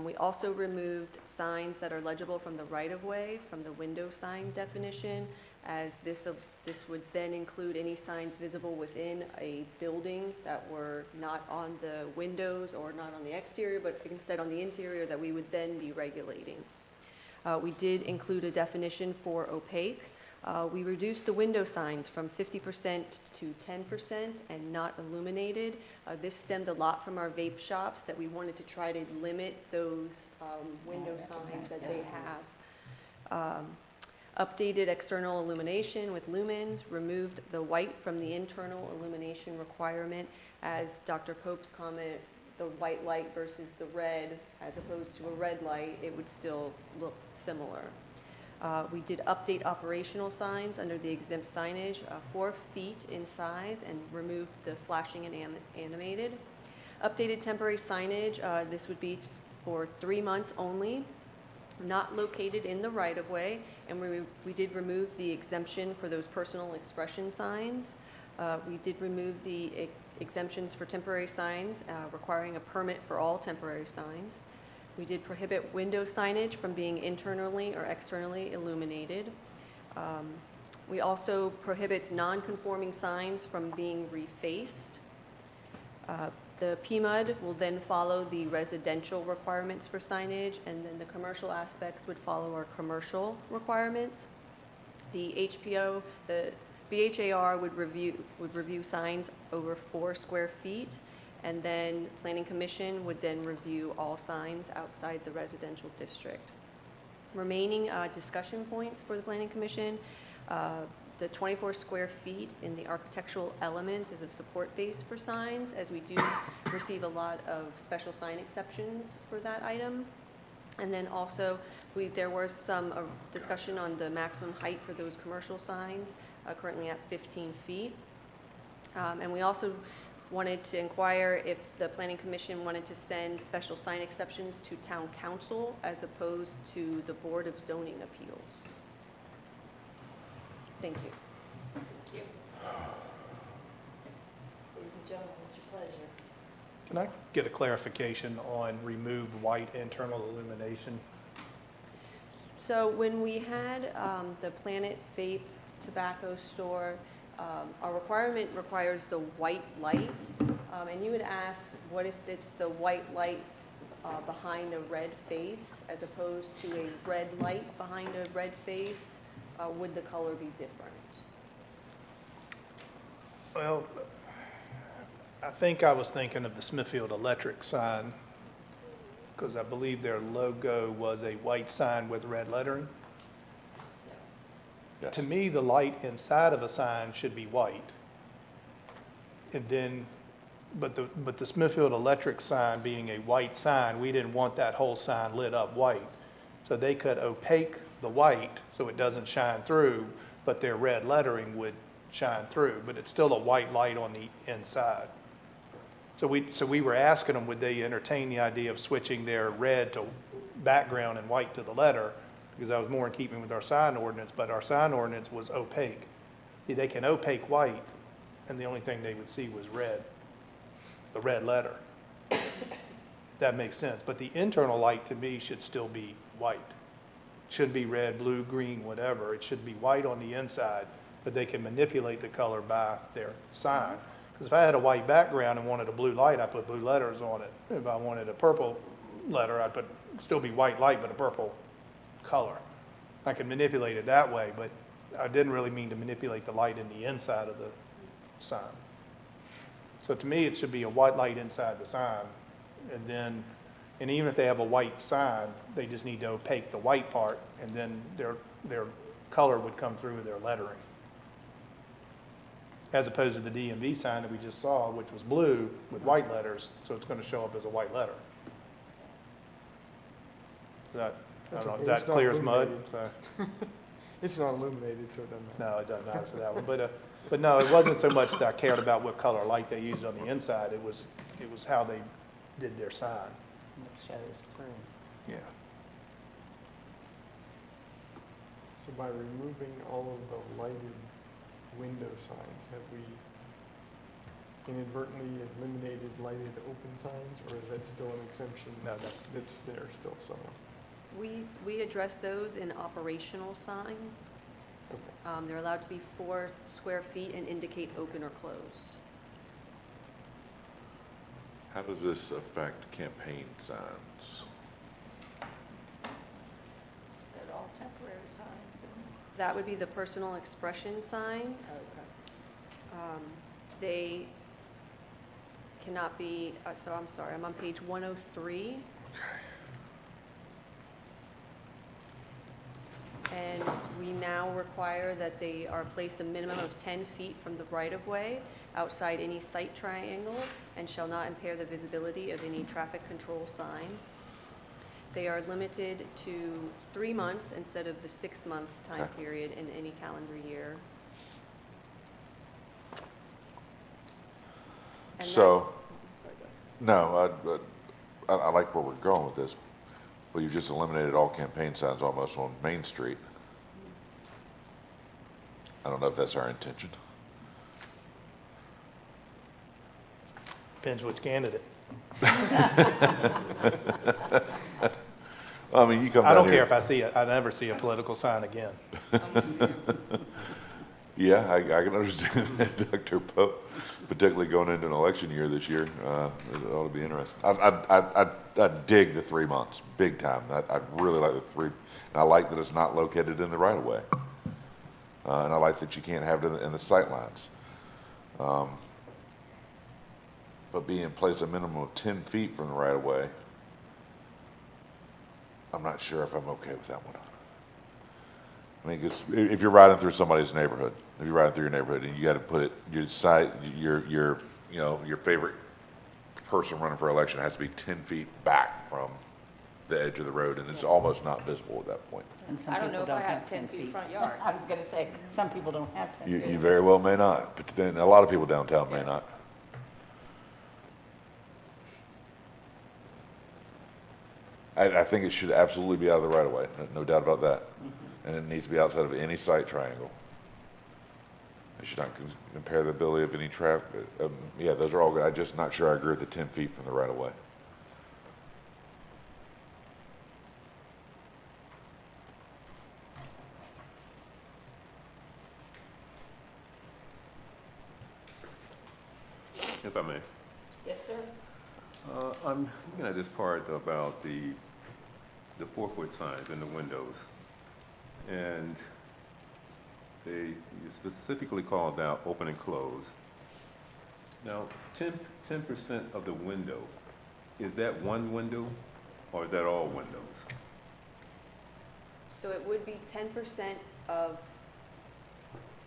We also removed signs that are legible from the right-of-way from the window sign definition, as this would then include any signs visible within a building that were not on the windows or not on the exterior, but instead on the interior that we would then be regulating. We did include a definition for opaque. We reduced the window signs from 50% to 10% and not illuminated. This stemmed a lot from our vape shops, that we wanted to try to limit those window signs that they have. Updated external illumination with lumens, removed the white from the internal illumination requirement. As Dr. Pope's comment, the white light versus the red, as opposed to a red light, it would still look similar. We did update operational signs under the exempt signage, 4 feet in size, and removed the flashing and animated. Updated temporary signage, this would be for 3 months only, not located in the right-of-way, and we did remove the exemption for those personal expression signs. We did remove the exemptions for temporary signs, requiring a permit for all temporary signs. We did prohibit window signage from being internally or externally illuminated. We also prohibit non-conforming signs from being refaced. The PMUD will then follow the residential requirements for signage, and then the commercial aspects would follow our commercial requirements. The HPO, the BHAR would review signs over 4 square feet, and then Planning Commission would then review all signs outside the residential district. Remaining discussion points for the Planning Commission, the 24 square feet in the architectural elements is a support base for signs, as we do receive a lot of special sign exceptions for that item. And then also, there was some discussion on the maximum height for those commercial signs, currently at 15 feet. And we also wanted to inquire if the Planning Commission wanted to send special sign exceptions to Town Council as opposed to the Board of Zoning Appeals. Thank you. Thank you. Ladies and gentlemen, what's your pleasure? Can I get a clarification on removed white internal illumination? So when we had the Planet Vape tobacco store, our requirement requires the white light, and you had asked what if it's the white light behind a red face as opposed to a red light behind a red face, would the color be different? Well, I think I was thinking of the Smithfield Electric sign, because I believe their logo was a white sign with red lettering. Yeah. To me, the light inside of a sign should be white. And then, but the Smithfield Electric sign being a white sign, we didn't want that whole sign lit up white. So they could opaque the white so it doesn't shine through, but their red lettering would shine through, but it's still a white light on the inside. So we were asking them, would they entertain the idea of switching their red to background and white to the letter? Because I was more in keeping with our sign ordinance, but our sign ordinance was opaque. They can opaque white, and the only thing they would see was red, the red letter. If that makes sense. But the internal light, to me, should still be white. shouldn't be red, blue, green, whatever. It should be white on the inside, but they can manipulate the color by their sign. Because if I had a white background and wanted a blue light, I put blue letters on it. If I wanted a purple letter, I'd put, still be white light, but a purple color. I can manipulate it that way, but I didn't really mean to manipulate the light in the inside of the sign. So to me, it should be a white light inside the sign, and then, and even if they have a white sign, they just need to opaque the white part, and then their color would come through with their lettering. As opposed to the DMV sign that we just saw, which was blue with white letters, so it's gonna show up as a white letter. Is that, I don't know, is that clear as mud? So- It's not illuminated, so it doesn't matter. No, it doesn't matter for that one, but no, it wasn't so much that I cared about what color light they used on the inside, it was how they did their sign. It shows through. Yeah. So by removing all of the lighted window signs, have we inadvertently eliminated lighted open signs, or is that still an exemption? No, that's- It's there still somewhere. We address those in operational signs. Okay. They're allowed to be 4 square feet and indicate open or closed. How does this affect campaign signs? Said all temporary signs, didn't That would be the personal expression signs. it? Okay. They cannot be, so I'm sorry, I'm on page 103. And we now require that they are placed a minimum of 10 feet from the right-of-way outside any sight triangle and shall not impair the visibility of any traffic control sign. They are limited to 3 months instead of the 6-month time Okay. period in any calendar year. And So, Sorry, go ahead. no, I like where we're going with this. Well, you've just eliminated all campaign signs almost on Main Street. I don't know if that's our intention. Depends which candidate. I mean, you come down here. I don't care if I see it, I never see a political sign again. Yeah, I can understand that, Dr. Pope, particularly going into an election year this year. It ought to be interesting. I dig the 3 months, big time. I really like the and I like that it's not located in the right of way. And I like that you can't have it in the sight lines. But being placed a minimum of 10 feet from the right of way, I'm not sure if I'm okay with that one. I mean, because if you're riding through somebody's neighborhood, if you're riding through your neighborhood and you got to put it, your side, your favorite person running for election has to be 10 feet back from the edge of the road, and it's almost not visible at that point. And some I don't know people if I don't have 10 feet front feet. yard. I was gonna say, some people don't have 10 feet. You very well may not, but then a lot of people downtown may not. I think it should absolutely be out of the right of way, no doubt about that. And it needs to be outside of any sight triangle. It should not impair the ability of any traffic. Yeah, those are all good. I'm just not sure I agree with the 10 feet from the right of way. If I may. Yes, sir. I'm looking at this part about the 4-foot signs in the windows. And you specifically called out open and close. Now, 10% of the window, is that one window or is that all windows? So it would be 10% of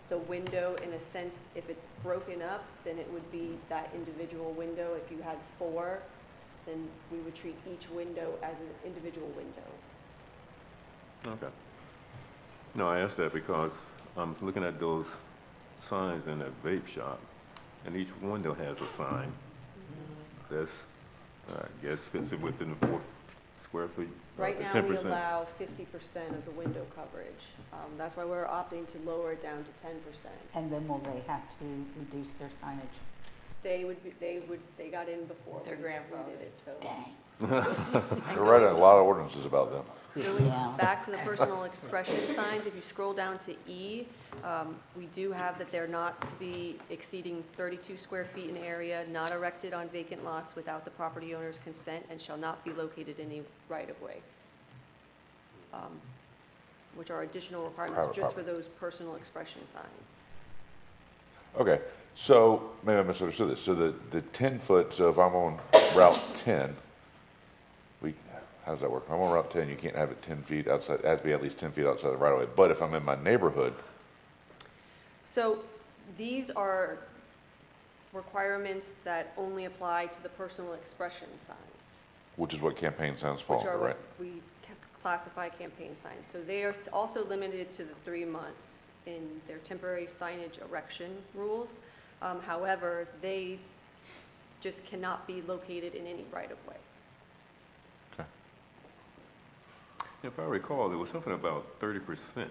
the window in a sense. If it's broken up, then it would be that individual window. If you had 4, then we would treat each window as an individual window. Okay. No, I asked that because I'm looking at those signs in that vape shop, and each window has a sign that's, I guess, fits it within the 4 square feet. Right the now, we 10%. allow 50% of the window coverage. That's why we're opting to lower it down to 10%. And then will they have to reduce their signage? They got in before Their we grandfather. did it, so. Dang. They're writing a lot of ordinances about them. Going Yeah. back to the personal expression signs, if you scroll down to E, we do have that they're not to be exceeding 32 square feet in area, not erected on vacant lots without the property owner's consent, and shall not be located in a right-of-way, which are additional requirements Private just for property. those personal expression signs. Okay, so maybe I misunderstood this. So the 10-foot, so if I'm on Route 10, how does that work? If I'm on Route 10, you can't have it 10 feet outside, it has to be at least 10 feet outside the right of way. But if I'm in my neighborhood, So these are requirements that only apply to the personal expression signs, which is what campaign signs fall which are under, right? what we classify campaign signs. So they are also limited to the 3 months in their temporary signage erection rules. However, they just cannot be located in any right-of-way. Okay. If I recall, there was something about 30%.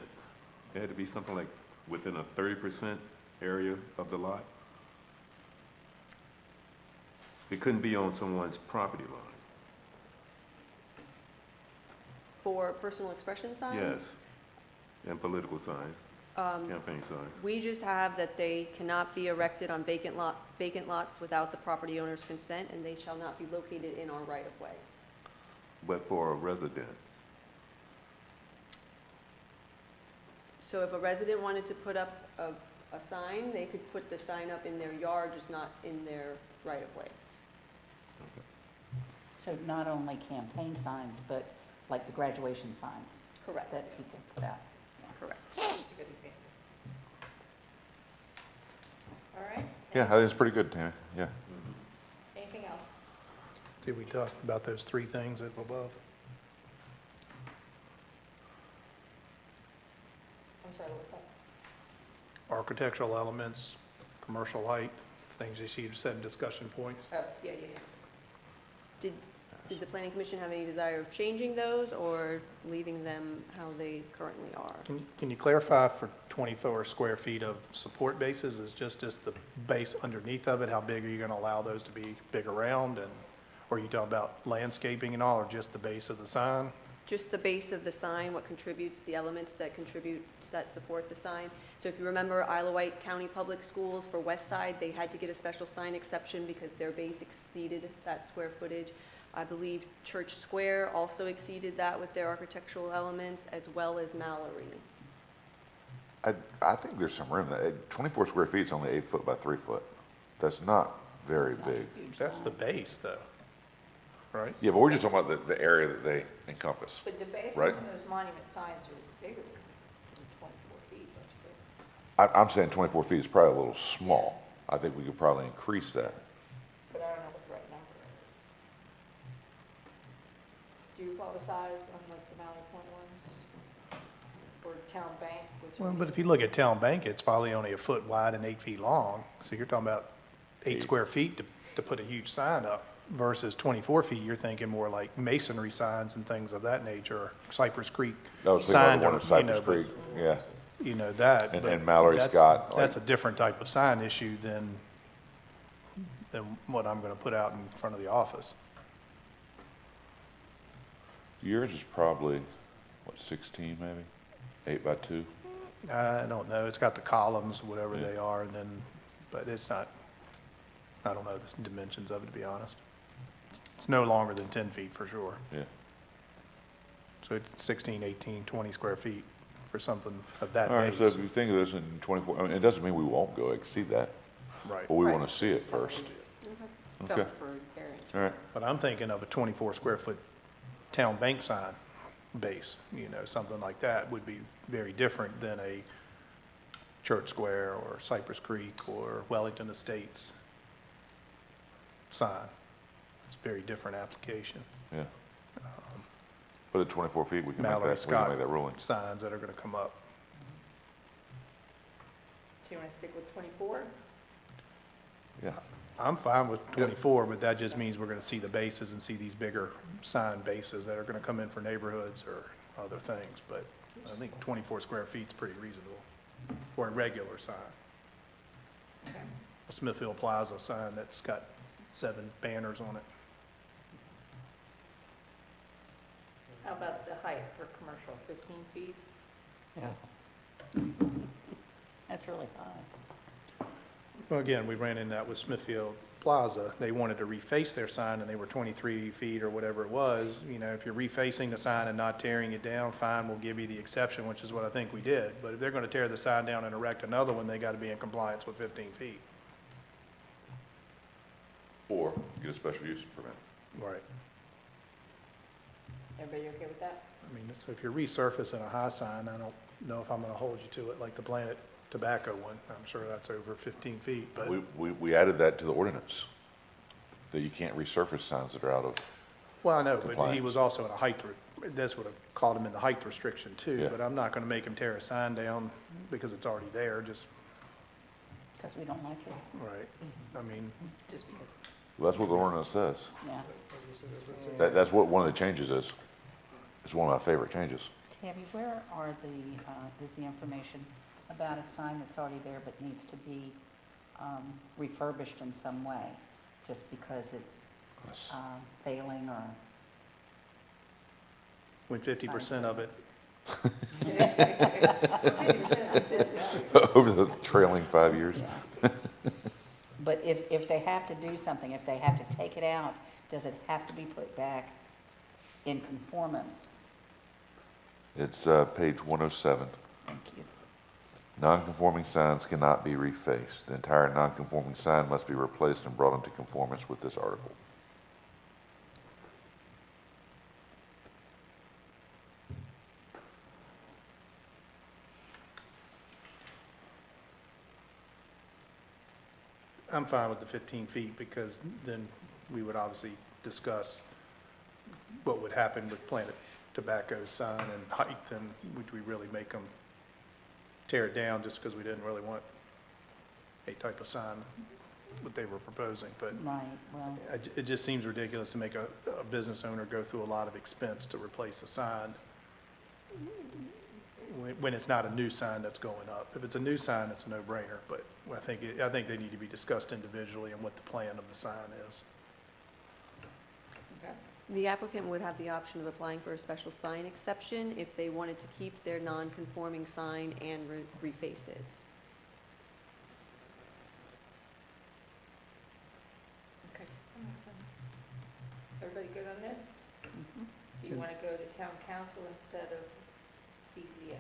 It had to be something like within a 30% area of the lot. It couldn't be on someone's property line. For personal expression signs? Yes, and political signs, campaign signs. We just have that they cannot be erected on vacant lots without the property owner's consent, and they shall not be located in our right-of-way. But for a residence, So if a resident wanted to put up a sign, they could put the sign up in their yard, just not in their right-of-way. So not only campaign signs, but like the graduation signs Correct. that people put out. Correct. That's a good example. All right. Yeah, I think it's pretty good, Tammy, yeah. Anything else? Did we talk about those 3 things up above? I'm sorry, what was that? Architectural elements, commercial height, things you see said discussion points. Oh, yeah. Did the planning commission have any desire of changing those or leaving them how they currently are? Can you clarify for 24 square feet of support bases, is just the base underneath of it? How big are you going to allow those to be big around? And, or are you talking about landscaping and all, or just the base of the sign? Just the base of the sign, what contributes, the elements that contribute, that support the sign. So if you remember Isle of Wight County Public Schools for West Side, they had to get a special sign exception because their base exceeded that square footage. I believe Church Square also exceeded that with their architectural elements, as well as Mallory. I think there's some room, 24 square feet is only 8 foot by 3 foot. That's not very It's not a big. huge That's the sign. base, though, right? Yeah, but we're just talking about the area that they encompass. But the bases Right. of those monument signs are bigger than 24 feet, don't you think? I'm saying 24 feet is probably a little small. I think we could probably increase that. But I don't know what the right number is. Do you recall the size on like the Mallory Point ones? Or Town Bank was? Well, but if you look at Town Bank, it's probably only a foot wide and 8 feet long. So you're talking about 8 square feet to put a huge sign up versus 24 feet. You're thinking more like masonry signs and things of that nature, or Cypress Creek I was thinking sign. about the one or, in you Cypress know, but- Creek, yeah. You know, that. And- but and Mallory's that's- got, like- That's a different type of sign issue than what I'm going to put out in front of the office. Yours is probably, what, 16 maybe? 8 by 2? I don't know. It's got the columns, whatever Yeah. they are, and then, but it's not, I don't know the dimensions of it, to be honest. It's no longer than 10 feet for sure. Yeah. So it's 16, 18, 20 square feet for something of that All right, so if base. you think of this in 24, I mean, it doesn't mean we won't go exceed that, Right. but we Right. want to see it first. Going Okay, for variance. all right. But I'm thinking of a 24 square foot town bank sign base, you know, something like that would be very different than a Church Square or Cypress Creek or Wellington Estates sign. It's a very different application. Yeah. But at 24 feet, we can make Mallory that, we can Scott make that ruling. signs that are going to come up. Do you want to stick with 24? Yeah. I'm fine with 24, but that just means we're going to see the bases and see these bigger sign bases that are going to come in for neighborhoods or other things. But I think 24 square feet is pretty reasonable for a regular sign. Okay. A Smithfield Plaza sign that's got 7 banners on it. How about the height for commercial, 15 feet? Yeah. That's really high. Well, again, we ran into that with Smithfield Plaza. They wanted to reface their sign and they were 23 feet or whatever it was. You know, if you're refacing the sign and not tearing it down, fine, we'll give you the exception, which is what I think we did. But if they're going to tear the sign down and erect another one, they got to be in compliance with 15 feet. Or get a special use permit. Right. Everybody okay with that? I mean, so if you're resurfacing a high sign, I don't know if I'm going to hold you to it like the Planet Tobacco one. I'm sure that's over 15 feet, but. We added that to the ordinance, that you can't resurface signs that are out of, Well, I know, but he compliance. was also in a height, this would have caught him in the height restriction too, Yeah. but I'm not gonna make him tear a sign down because it's already there, just, Because we don't like it. right, I mean, Just because. well, that's what the ordinance says. Yeah. That's what one of the changes is. It's one of my favorite changes. Tammy, where are is the information about a sign that's already there but needs to be refurbished in some way, just because it's failing or? when 50% of it, Over the trailing 5 years. Yeah. But if they have to do something, if they have to take it out, does it have to be put back in conformance? It's page 107. Thank you. Non-conforming signs cannot be refaced. The entire non-conforming sign must be replaced and brought into conformance with this article. I'm fine with the 15 feet because then we would obviously discuss what would happen with Planet Tobacco's sign and height, and would we really make them tear it down just because we didn't really want a type of sign, what they were proposing, but Right, well, it just seems ridiculous to make a business owner go through a lot of expense to replace a sign when it's not a new sign that's going up. If it's a new sign, it's a no-brainer, but I think they need to be discussed individually and what the plan of the sign is. Okay. The applicant would have the option of applying for a special sign exception if they wanted to keep their non-conforming sign and reface it. Okay, that makes sense. Everybody good on this? mhm. Do you want to go to town council instead of BZA?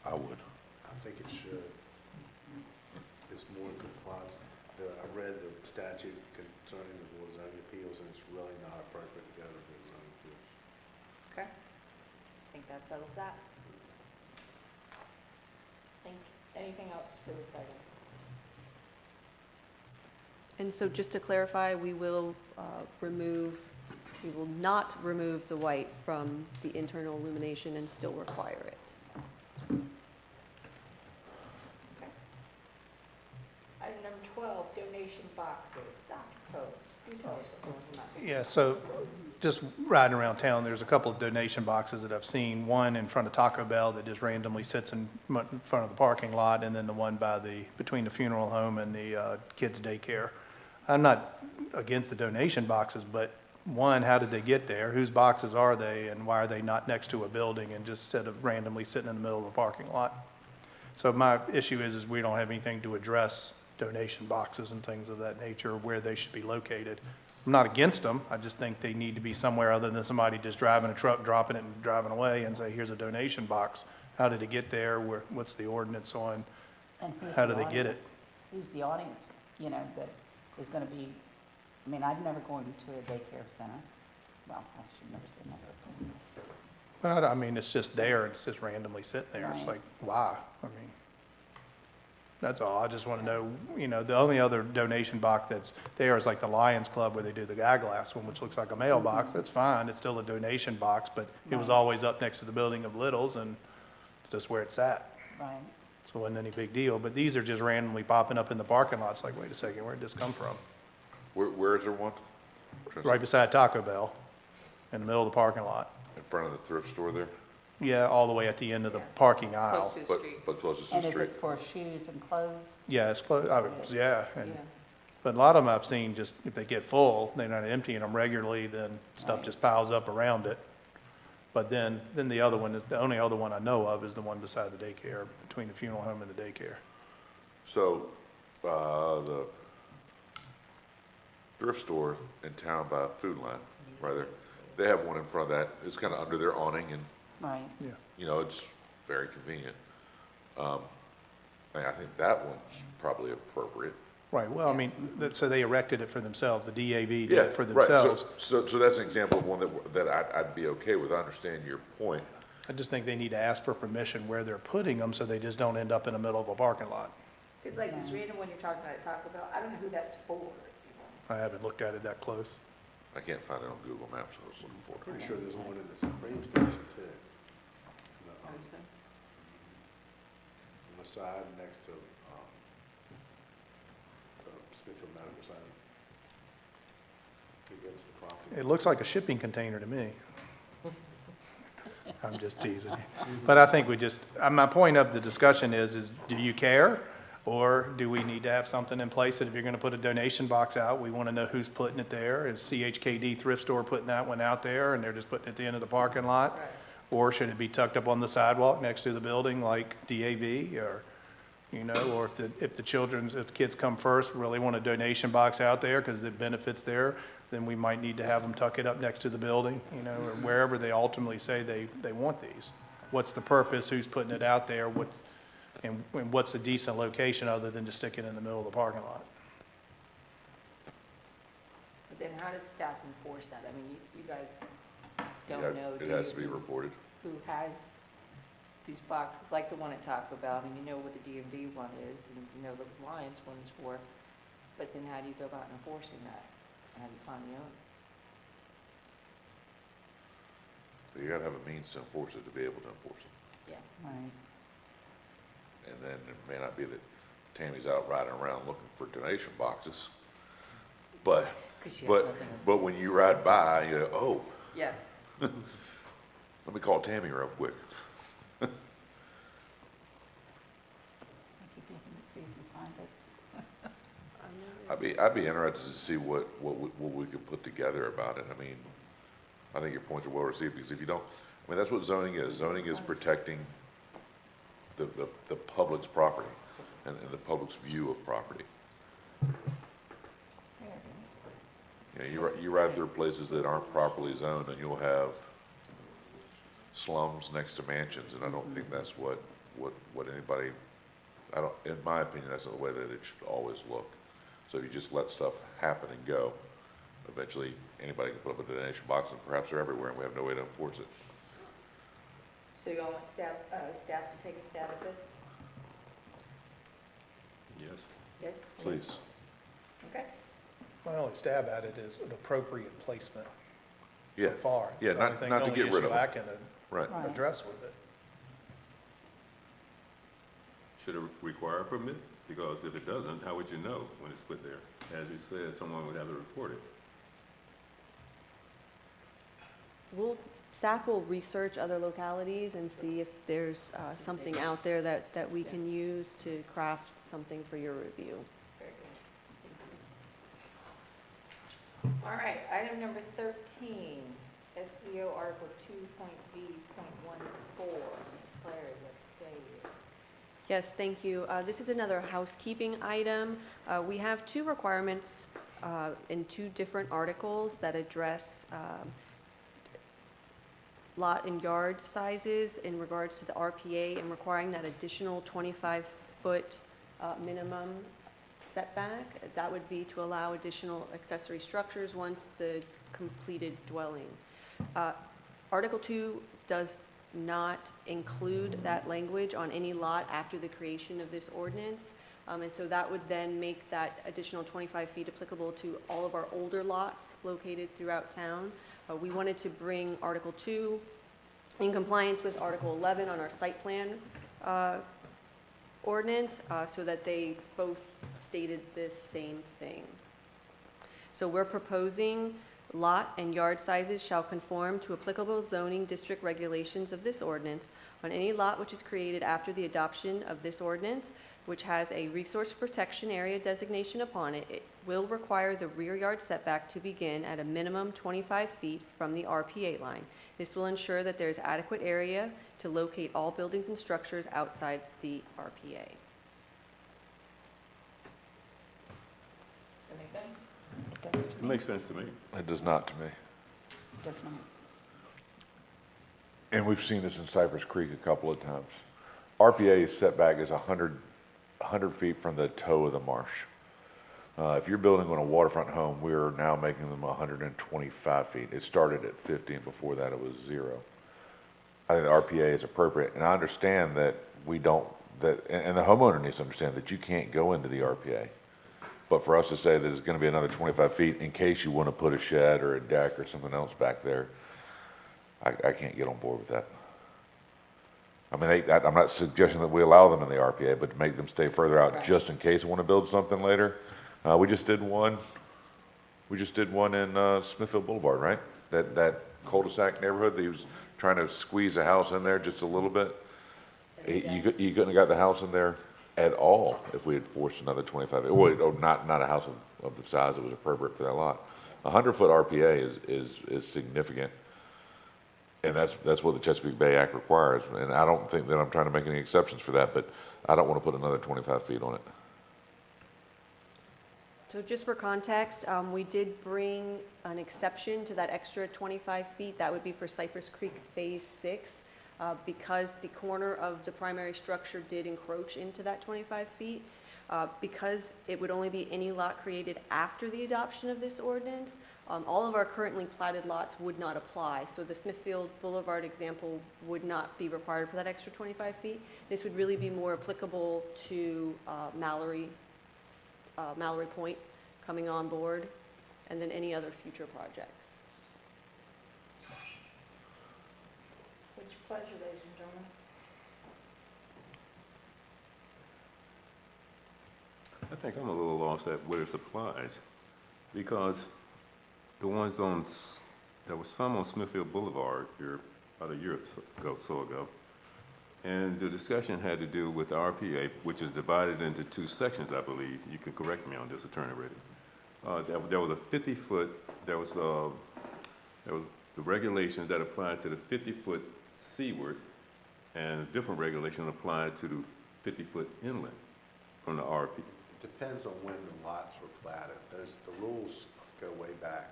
I would. I think it should. It's more in compliance. I read the statute concerning the Board of Zoning Appeals, and it's really not appropriate to go to the Board of Zoning Appeals. Okay. I think that settles that. Anything else for this item? And so just to clarify, we will not remove the white from the internal illumination and still require it. Okay. Item number 12, donation boxes. Dr. Pope, can you tell us what's going on? Yeah, so just riding around town, there's a couple of donation boxes that I've seen. One in front of Taco Bell that just randomly sits in front of the parking lot, and then the one between the funeral home and the kids' daycare. I'm not against the donation boxes, but one, how did they get there? Whose boxes are they, and why are they not next to a building and just instead of randomly sitting in the middle of the parking lot? So my issue is we don't have anything to address donation boxes and things of that nature, where they should be located. I'm not against them, I just think they need to be somewhere other than somebody just driving a truck, dropping it and driving away and say, here's a donation box. How did it get there? What's the ordinance on? And who's How the do they get it? audience? Who's the audience, that is going to be, I've never gone to a daycare center. Well, I should never say never. Well, I mean, it's just there, it's just randomly sitting there. It's Right. like, why? That's all. I just want to know, the only other donation box that's there is like the Lions Club where they do the guy glass one, which looks like a mailbox. That's fine. It's still a donation box, but it was Right. always up next to the building of Little's and just where it's at. Right. So it wasn't any big deal. But these are just randomly popping up in the parking lot. It's like, wait a second, where'd this come from? Where is there one? Right beside Taco Bell in the middle of the parking lot. In front of the thrift store there, Yeah, all the way at the end of the parking aisle. Close to the but, street. but closest to And the is street. it for shoes and clothes? Yeah, it's close, yeah. Yeah. But a lot of them I've seen, just if they get full, they're not emptying them regularly, then stuff Right. just piles up around it. But then the other one, the only other one I know of is the one beside the daycare, between the funeral home and the daycare. So, the thrift store in town by Food Line, right there, they have one in front of that. It's kind of under their awning and, Right. Yeah. you know, it's very convenient. I think that one's probably appropriate. Right, well, I mean, so they erected it for themselves, the DAV did Yeah, it for right. themselves. So that's an example of one that I'd be okay with. I understand your point. I just think they need to ask for permission where they're putting them, so they just don't end up in the middle of a parking lot. Because like this random one you're talking about at Taco Bell, I don't know who that's for. I haven't looked at it that close. I can't find it on Google Maps. I was looking for it. Pretty sure there's one in the Supreme Station too. On the side next to, the Smithfield Medical Center. Against the property. It looks like a shipping container to me. I'm just teasing you. But I think my point of the discussion is do you care? Or do we need to have something in place that if you're gonna put a donation box out, we wanna know who's putting it there? Is CHKD Thrift Store putting that one out there and they're just putting it at the end of the parking lot? Right. Or should it be tucked up on the sidewalk next to the building like DAV or, you know, or if the kids come first, really want a donation box out there because the benefit's there, then we might need to have them tuck it up next to the building, you know, or wherever they ultimately say they want these. What's the purpose? Who's putting it out there? And what's a decent location other than to stick it in the middle of the parking lot? But then how does staff enforce that? I mean, you guys don't Yeah, know. it do has you, to be reported. who has these boxes, like the one at Taco Bell, I mean, you know what the DMV one is, and you know the Lions one's for, but then how do you go about enforcing that? How do you find the owner? You gotta have a means to enforce it to be able to enforce it. Yeah. Right. And then it may not be that Tammy's out riding around looking for donation boxes, but, 'Cause she has but, nothing else to but do. when you ride by, you go, oh, Yeah, let me call Tammy real quick. I keep looking to see if you find it. I'd be interested to see what we could put together about it. I mean, I think your points are well received, because if you don't, I mean, that's what zoning is. Zoning is protecting the public's property and the public's view of property. You know, you ride through places that aren't properly zoned and you'll have slums next to mansions, and I don't think that's what anybody, in my opinion, that's not the way that it should always look. So if you just let stuff happen and go, eventually anybody can put up a donation box, and perhaps they're everywhere and we have no way to enforce it. so you all want staff to take a stab at this? Yes. Yes? Please. Okay. My only stab at it is an appropriate placement Yeah, so far. yeah, It's the only thing- not to only get rid issue of I them. can Right. Right. address with it. Should it require a permit? Because if it doesn't, how would you know when it's put there? As you said, someone would have to report it. Staff will research other localities and see if there's something out there that we can use to craft something for your review. Very good. All right, item number 13, SEO Article 2.v.14. Ms. Clary, let's say it. Yes, thank you. This is another housekeeping item. We have two requirements in two different articles that address lot and yard sizes in regards to the RPA and requiring that additional 25-foot minimum setback. That would be to allow additional accessory structures once the completed dwelling. Article 2 does not include that language on any lot after the creation of this ordinance. And so that would then make that additional 25 feet applicable to all of our older lots located throughout town. We wanted to bring Article 2 in compliance with Article 11 on our site plan ordinance so that they both stated this same thing. So we're proposing lot and yard sizes shall conform to applicable zoning district regulations of this ordinance on any lot which is created after the adoption of this ordinance, which has a resource protection area designation upon it. It will require the rear yard setback to begin at a minimum 25 feet from the RPA line. This will ensure that there is adequate area to locate all buildings and structures outside the RPA. That make sense? It makes sense to me. It does not to me. Does not. And we've seen this in Cypress Creek a couple of times. RPA setback is 100 feet from the toe of the marsh. If you're building on a waterfront home, we're now making them 125 feet. It started at 50, and before that it was 0. I think the RPA is appropriate, and I understand that we don't, and the homeowner needs to understand that you can't go into the RPA. But for us to say that it's gonna be another 25 feet in case you wanna put a shed or a deck or something else back there, I can't get on board with that. I mean, I'm not suggesting that we allow them in the RPA, but to make them stay further out Right. just in case they wanna build something later. We just did one in Smithfield Boulevard, right? That cul-de-sac neighborhood, that he was trying to squeeze a house in there just a little bit. You couldn't have got the house in there at all if we had forced another 25, or not a house of the size that was appropriate for that lot. 100-foot RPA is significant, and that's what the Chesapeake Bay Act requires. And I don't think that I'm trying to make any exceptions for that, but I don't want to put another 25 feet on it. So just for context, we did bring an exception to that extra 25 feet. That would be for Cypress Creek Phase 6. Because the corner of the primary structure did encroach into that 25 feet, because it would only be any lot created after the adoption of this ordinance, all of our currently platted lots would not apply. So the Smithfield Boulevard example would not be required for that extra 25 feet. This would really be more applicable to Mallory Point coming on board, and then any other future projects. What's your pleasure, ladies and gentlemen? I think I'm a little lost at where it applies, because the ones there was some on Smithfield Boulevard here about a year or so ago, and the discussion had to do with the RPA, which is divided into 2 sections, I believe. You can correct me on this, Attorney Reddy. There was a 50-foot, there was the regulations that applied to the 50-foot seaward, and a different regulation applied to the 50-foot inlet from the RP. Depends on when the lots were platted. The rules go way back.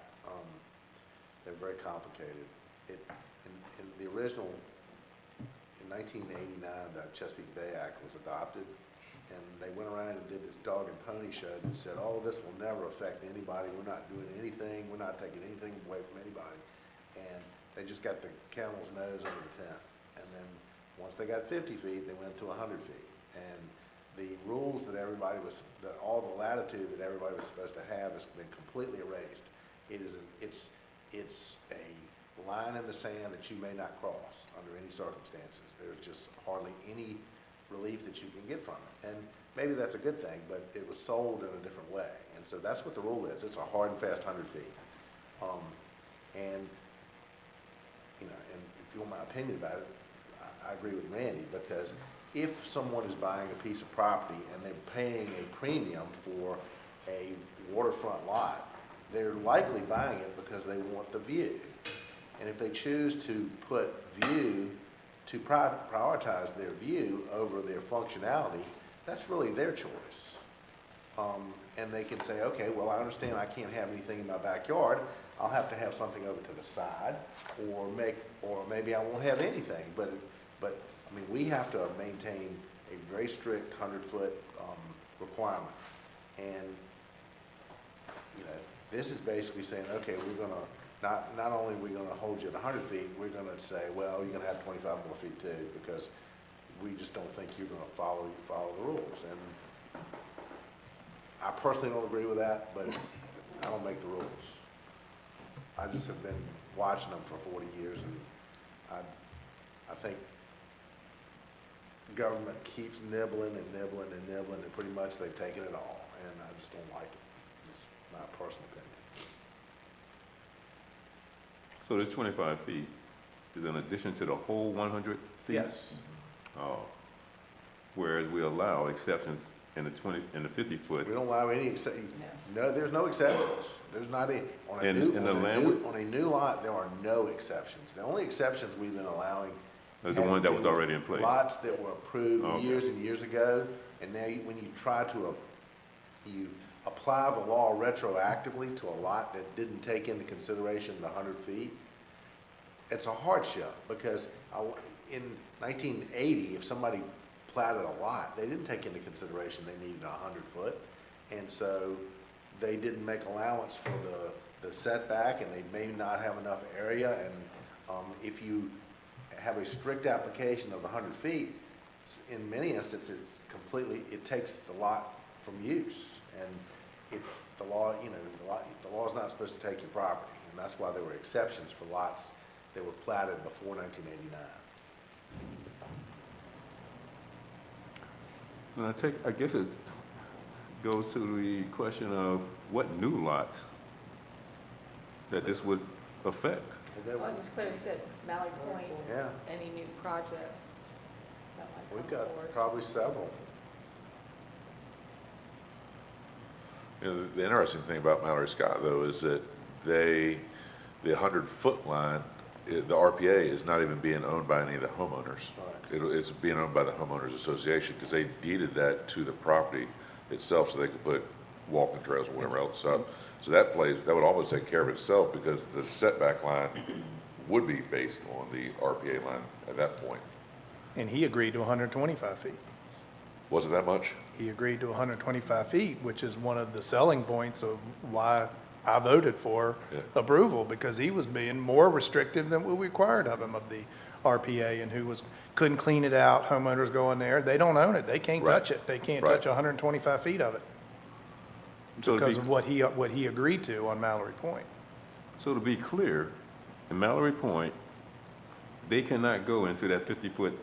They're very complicated. In the original, in 1989, the Chesapeake Bay Act was adopted, and they went around and did this dog and pony show that said, oh, this will never affect anybody. We're not doing anything. We're not taking anything away from anybody. And they just got the camel's nose under the tent. And then once they got 50 feet, they went to 100 feet. And the rules that all the latitude that everybody was supposed to have has been completely erased. It's a line in the sand that you may not cross under any circumstances. There's just hardly any relief that you can get from it. And maybe that's a good thing, but it was sold in a different way. And so that's what the rule is. It's a hard and fast 100 feet. And if you want my opinion about it, I agree with Randy, because if someone is buying a piece of property and they're paying a premium for a waterfront lot, they're likely buying it because they want the view. And if they choose to prioritize their view over their functionality, that's really their choice. And they can say, okay, well, I understand I can't have anything in my backyard. I'll have to have something over to the side, or maybe I won't have anything. But I mean, we have to maintain a very strict 100-foot requirement. And this is basically saying, okay, we're gonna not only are we gonna hold you at 100 feet, we're gonna say, well, you're gonna have 25 more feet too, because we just don't think you're gonna follow the rules. And I personally don't agree with that, but I don't make the rules. I just have been watching them for 40 years, and I think government keeps nibbling and nibbling and nibbling, and pretty much they've taken it all, and I just don't like it. It's my personal opinion. So this 25 feet is in addition to the whole 100 feet? Yes. Oh. Whereas we allow exceptions and the 50-foot. We don't allow any no, there's no exceptions. There's not any, In the landward? on a new lot, there are no exceptions. The only exceptions we've been allowing Is the one that was already in place? lots that were approved Okay. years and years ago, and now when you try to, you apply the law retroactively to a lot that didn't take into consideration the 100 feet, it's a hardship, because in 1980, if somebody platted a lot, they didn't take into consideration they needed 100 foot, and so they didn't make allowance for the setback, and they may not have enough area, and if you have a strict application of the 100 feet, in many instances, it takes the lot from use, and it's the law, the law is not supposed to take your property, and that's why there were exceptions for lots that were platted before 1989. And I guess it goes to the question of what new lots that this would affect. Well, it was clear, you said Mallory Point, Yeah, any new projects that might we've come got forward. probably several. You know, the interesting thing about Mallory Scott, though, is that the 100-foot line, the RPA is not even being owned by any of the homeowners. It's being owned by the homeowners association, because they deeded that to the property itself so they could put walking trails or whatever else up. So that would almost take care of itself, because the setback line would be based on the RPA line at that point. And he agreed to 125 feet. Was it that much? He agreed to 125 feet, which is one of the selling points of why I voted for approval, because he was being more restrictive than we required of him, of the RPA, and couldn't clean it out. Homeowners go in there, they don't own it, they can't Right. touch it, they can't Right. touch 125 feet of it, So to because be- of what he agreed to on Mallory Point. So to be clear, in Mallory Point, they cannot go into that 50-foot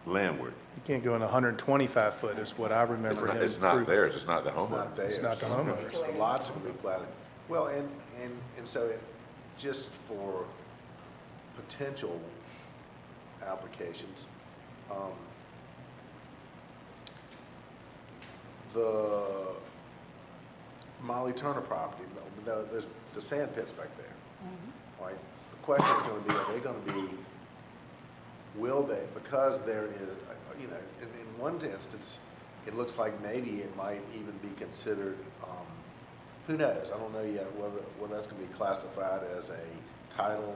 landward. You can't go in 125 foot is what I remember him. It's not approving. theirs, it's not the It's not homeowners. theirs. It's not the homeowners. The lots will be platted. Well, and so just for potential applications, the Molly Turner property, there's the sand pits back there. Right? The question is gonna be, are they gonna be, will they, because there is, in one instance, it looks like maybe it might even be considered, who knows? I don't know yet whether that's gonna be classified as a tidal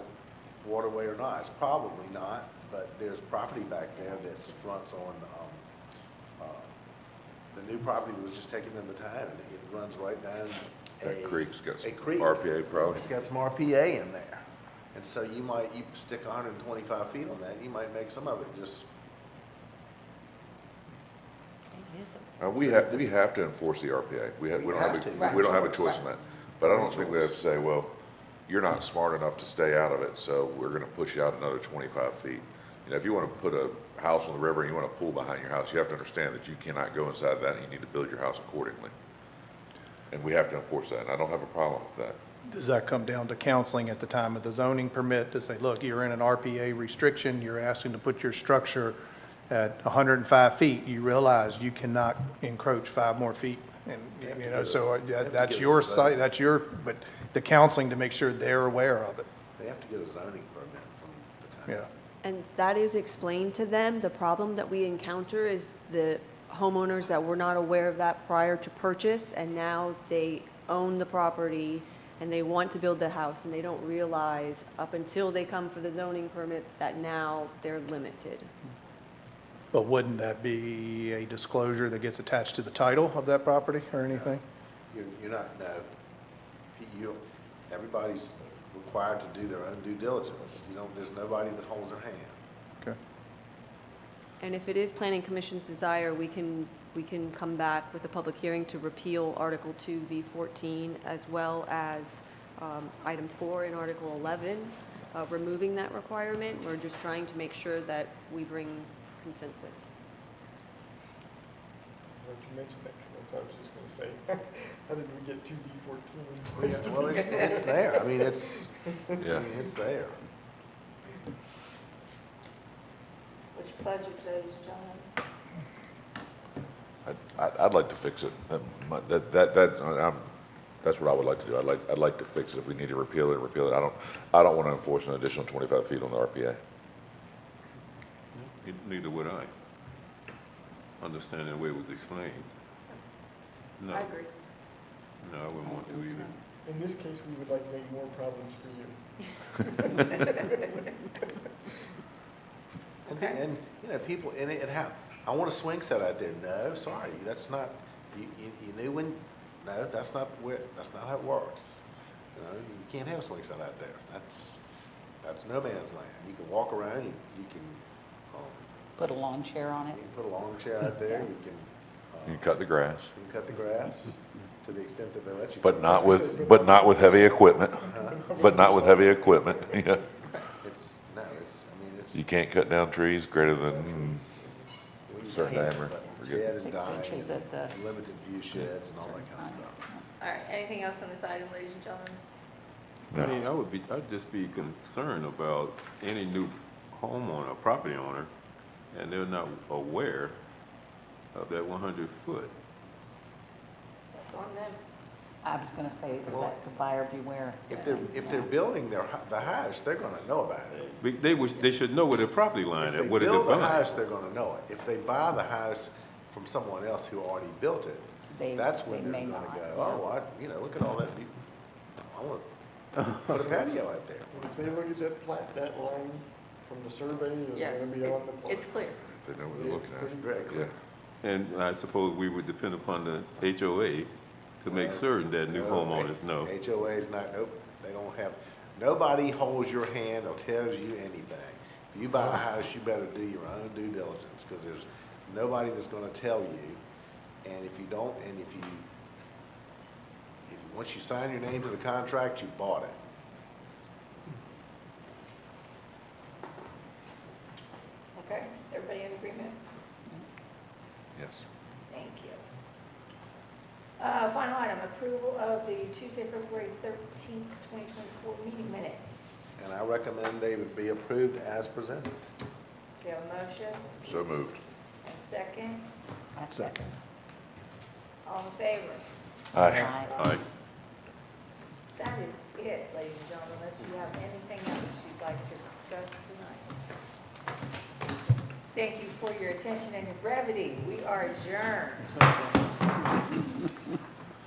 waterway or not. It's probably not, but there's property back there that fronts on, the new property that was just taken into town, and it runs right down That creek's got a some creek. RPA probably. It's got some RPA in there. And so you stick 125 feet on that, you might make some of it just, We have to enforce the RPA. We don't have to. have a choice in that. But I don't think we have to say, well, you're not smart enough to stay out of it, so we're gonna push you out another 25 feet. If you wanna put a house on the river and you want a pool behind your house, you have to understand that you cannot go inside that, and you need to build your house accordingly. And we have to enforce that, and I don't have a problem with that. Does that come down to counseling at the time of the zoning permit to say, look, you're in an RPA restriction, you're asking to put your structure at 105 feet, you realize you cannot encroach 5 more feet, and, so that's your site, but the counseling to make sure they're aware of it, they have to get a zoning permit from the town. yeah. And that is explained to them. The problem that we encounter is the homeowners that were not aware of that prior to purchase, and now they own the property and they want to build the house, and they don't realize up until they come for the zoning permit that now they're limited. But wouldn't that be a disclosure that gets attached to the title of that property or anything? You're not, no. Everybody's required to do their own due diligence. There's nobody that holds their hand. Okay. And if it is Planning Commission's desire, we can come back with a public hearing to repeal Article 2V14 as well as Item 4 in Article 11, removing that requirement. We're just trying to make sure that we bring consensus. Glad you mentioned that, because that's what I was just gonna say. How did we get 2B14? Well, it's there. I mean, it's there. Which pleasure says, John? I'd like to fix it. That's what I would like to do. I'd like to fix it. If we need to repeal it, repeal it. I don't want to enforce an additional 25 feet on the RPA. Neither would I. Understanding the way it was explained. No. I agree. No, I wouldn't want to either. In this case, we would like to make more problems for you. And, you know, people, and I want a swing set out there. No, sorry, that's not, you knew when, no, that's not how it works. You know, you can't have a swing set out there. That's no man's land. You can walk around, you can, Put a lawn chair on it. you can put a lawn chair out there, you can, You can cut the grass, you can cut the grass to the extent that they let you. but not with heavy equipment. But not with heavy equipment. Yeah. It's, I mean, it's. You can't cut down trees greater than well, you certain can, diameter. but Forget it. dead and 6 dying inches and at the- limited view sheds and all that kind of stuff. All right, anything else on this item, ladies and gentlemen? I mean, I'd just be concerned about any new homeowner, property owner, and they're not aware of that 100 foot. That's on them. I was gonna say, is Well, that the buyer beware? If they're building the house, they're gonna know about it. They should know where their property line If is, they what they're build the buying. house, they're gonna know it. If they buy the house from someone else who already built it, that's when they they're may gonna not, go, look at all that, I wanna put a patio out there. If they look at that line from the survey, is Yeah, gonna be on the plan. it's clear. If they know what they're looking It's at. very clear. And I suppose we would depend upon the HOA to make certain that new homeowners know. HOA's not, nope, they don't have, nobody holds your hand or tells you anything. If you buy a house, you better do your own due diligence, because there's nobody that's gonna tell you. And if you don't, and if once you sign your name to the contract, you bought it. Okay, everybody in agreement? Yes. Thank you. Final item, approval of the Tuesday, February 13th, 2024 meeting minutes. And I recommend they would be approved as presented. Do you have a motion? So moved. And second? Second. All in favor? Aye. Aye. That is it, ladies and gentlemen, unless you have anything else you'd like to discuss tonight. Thank you for your attention and your brevity. We are adjourned.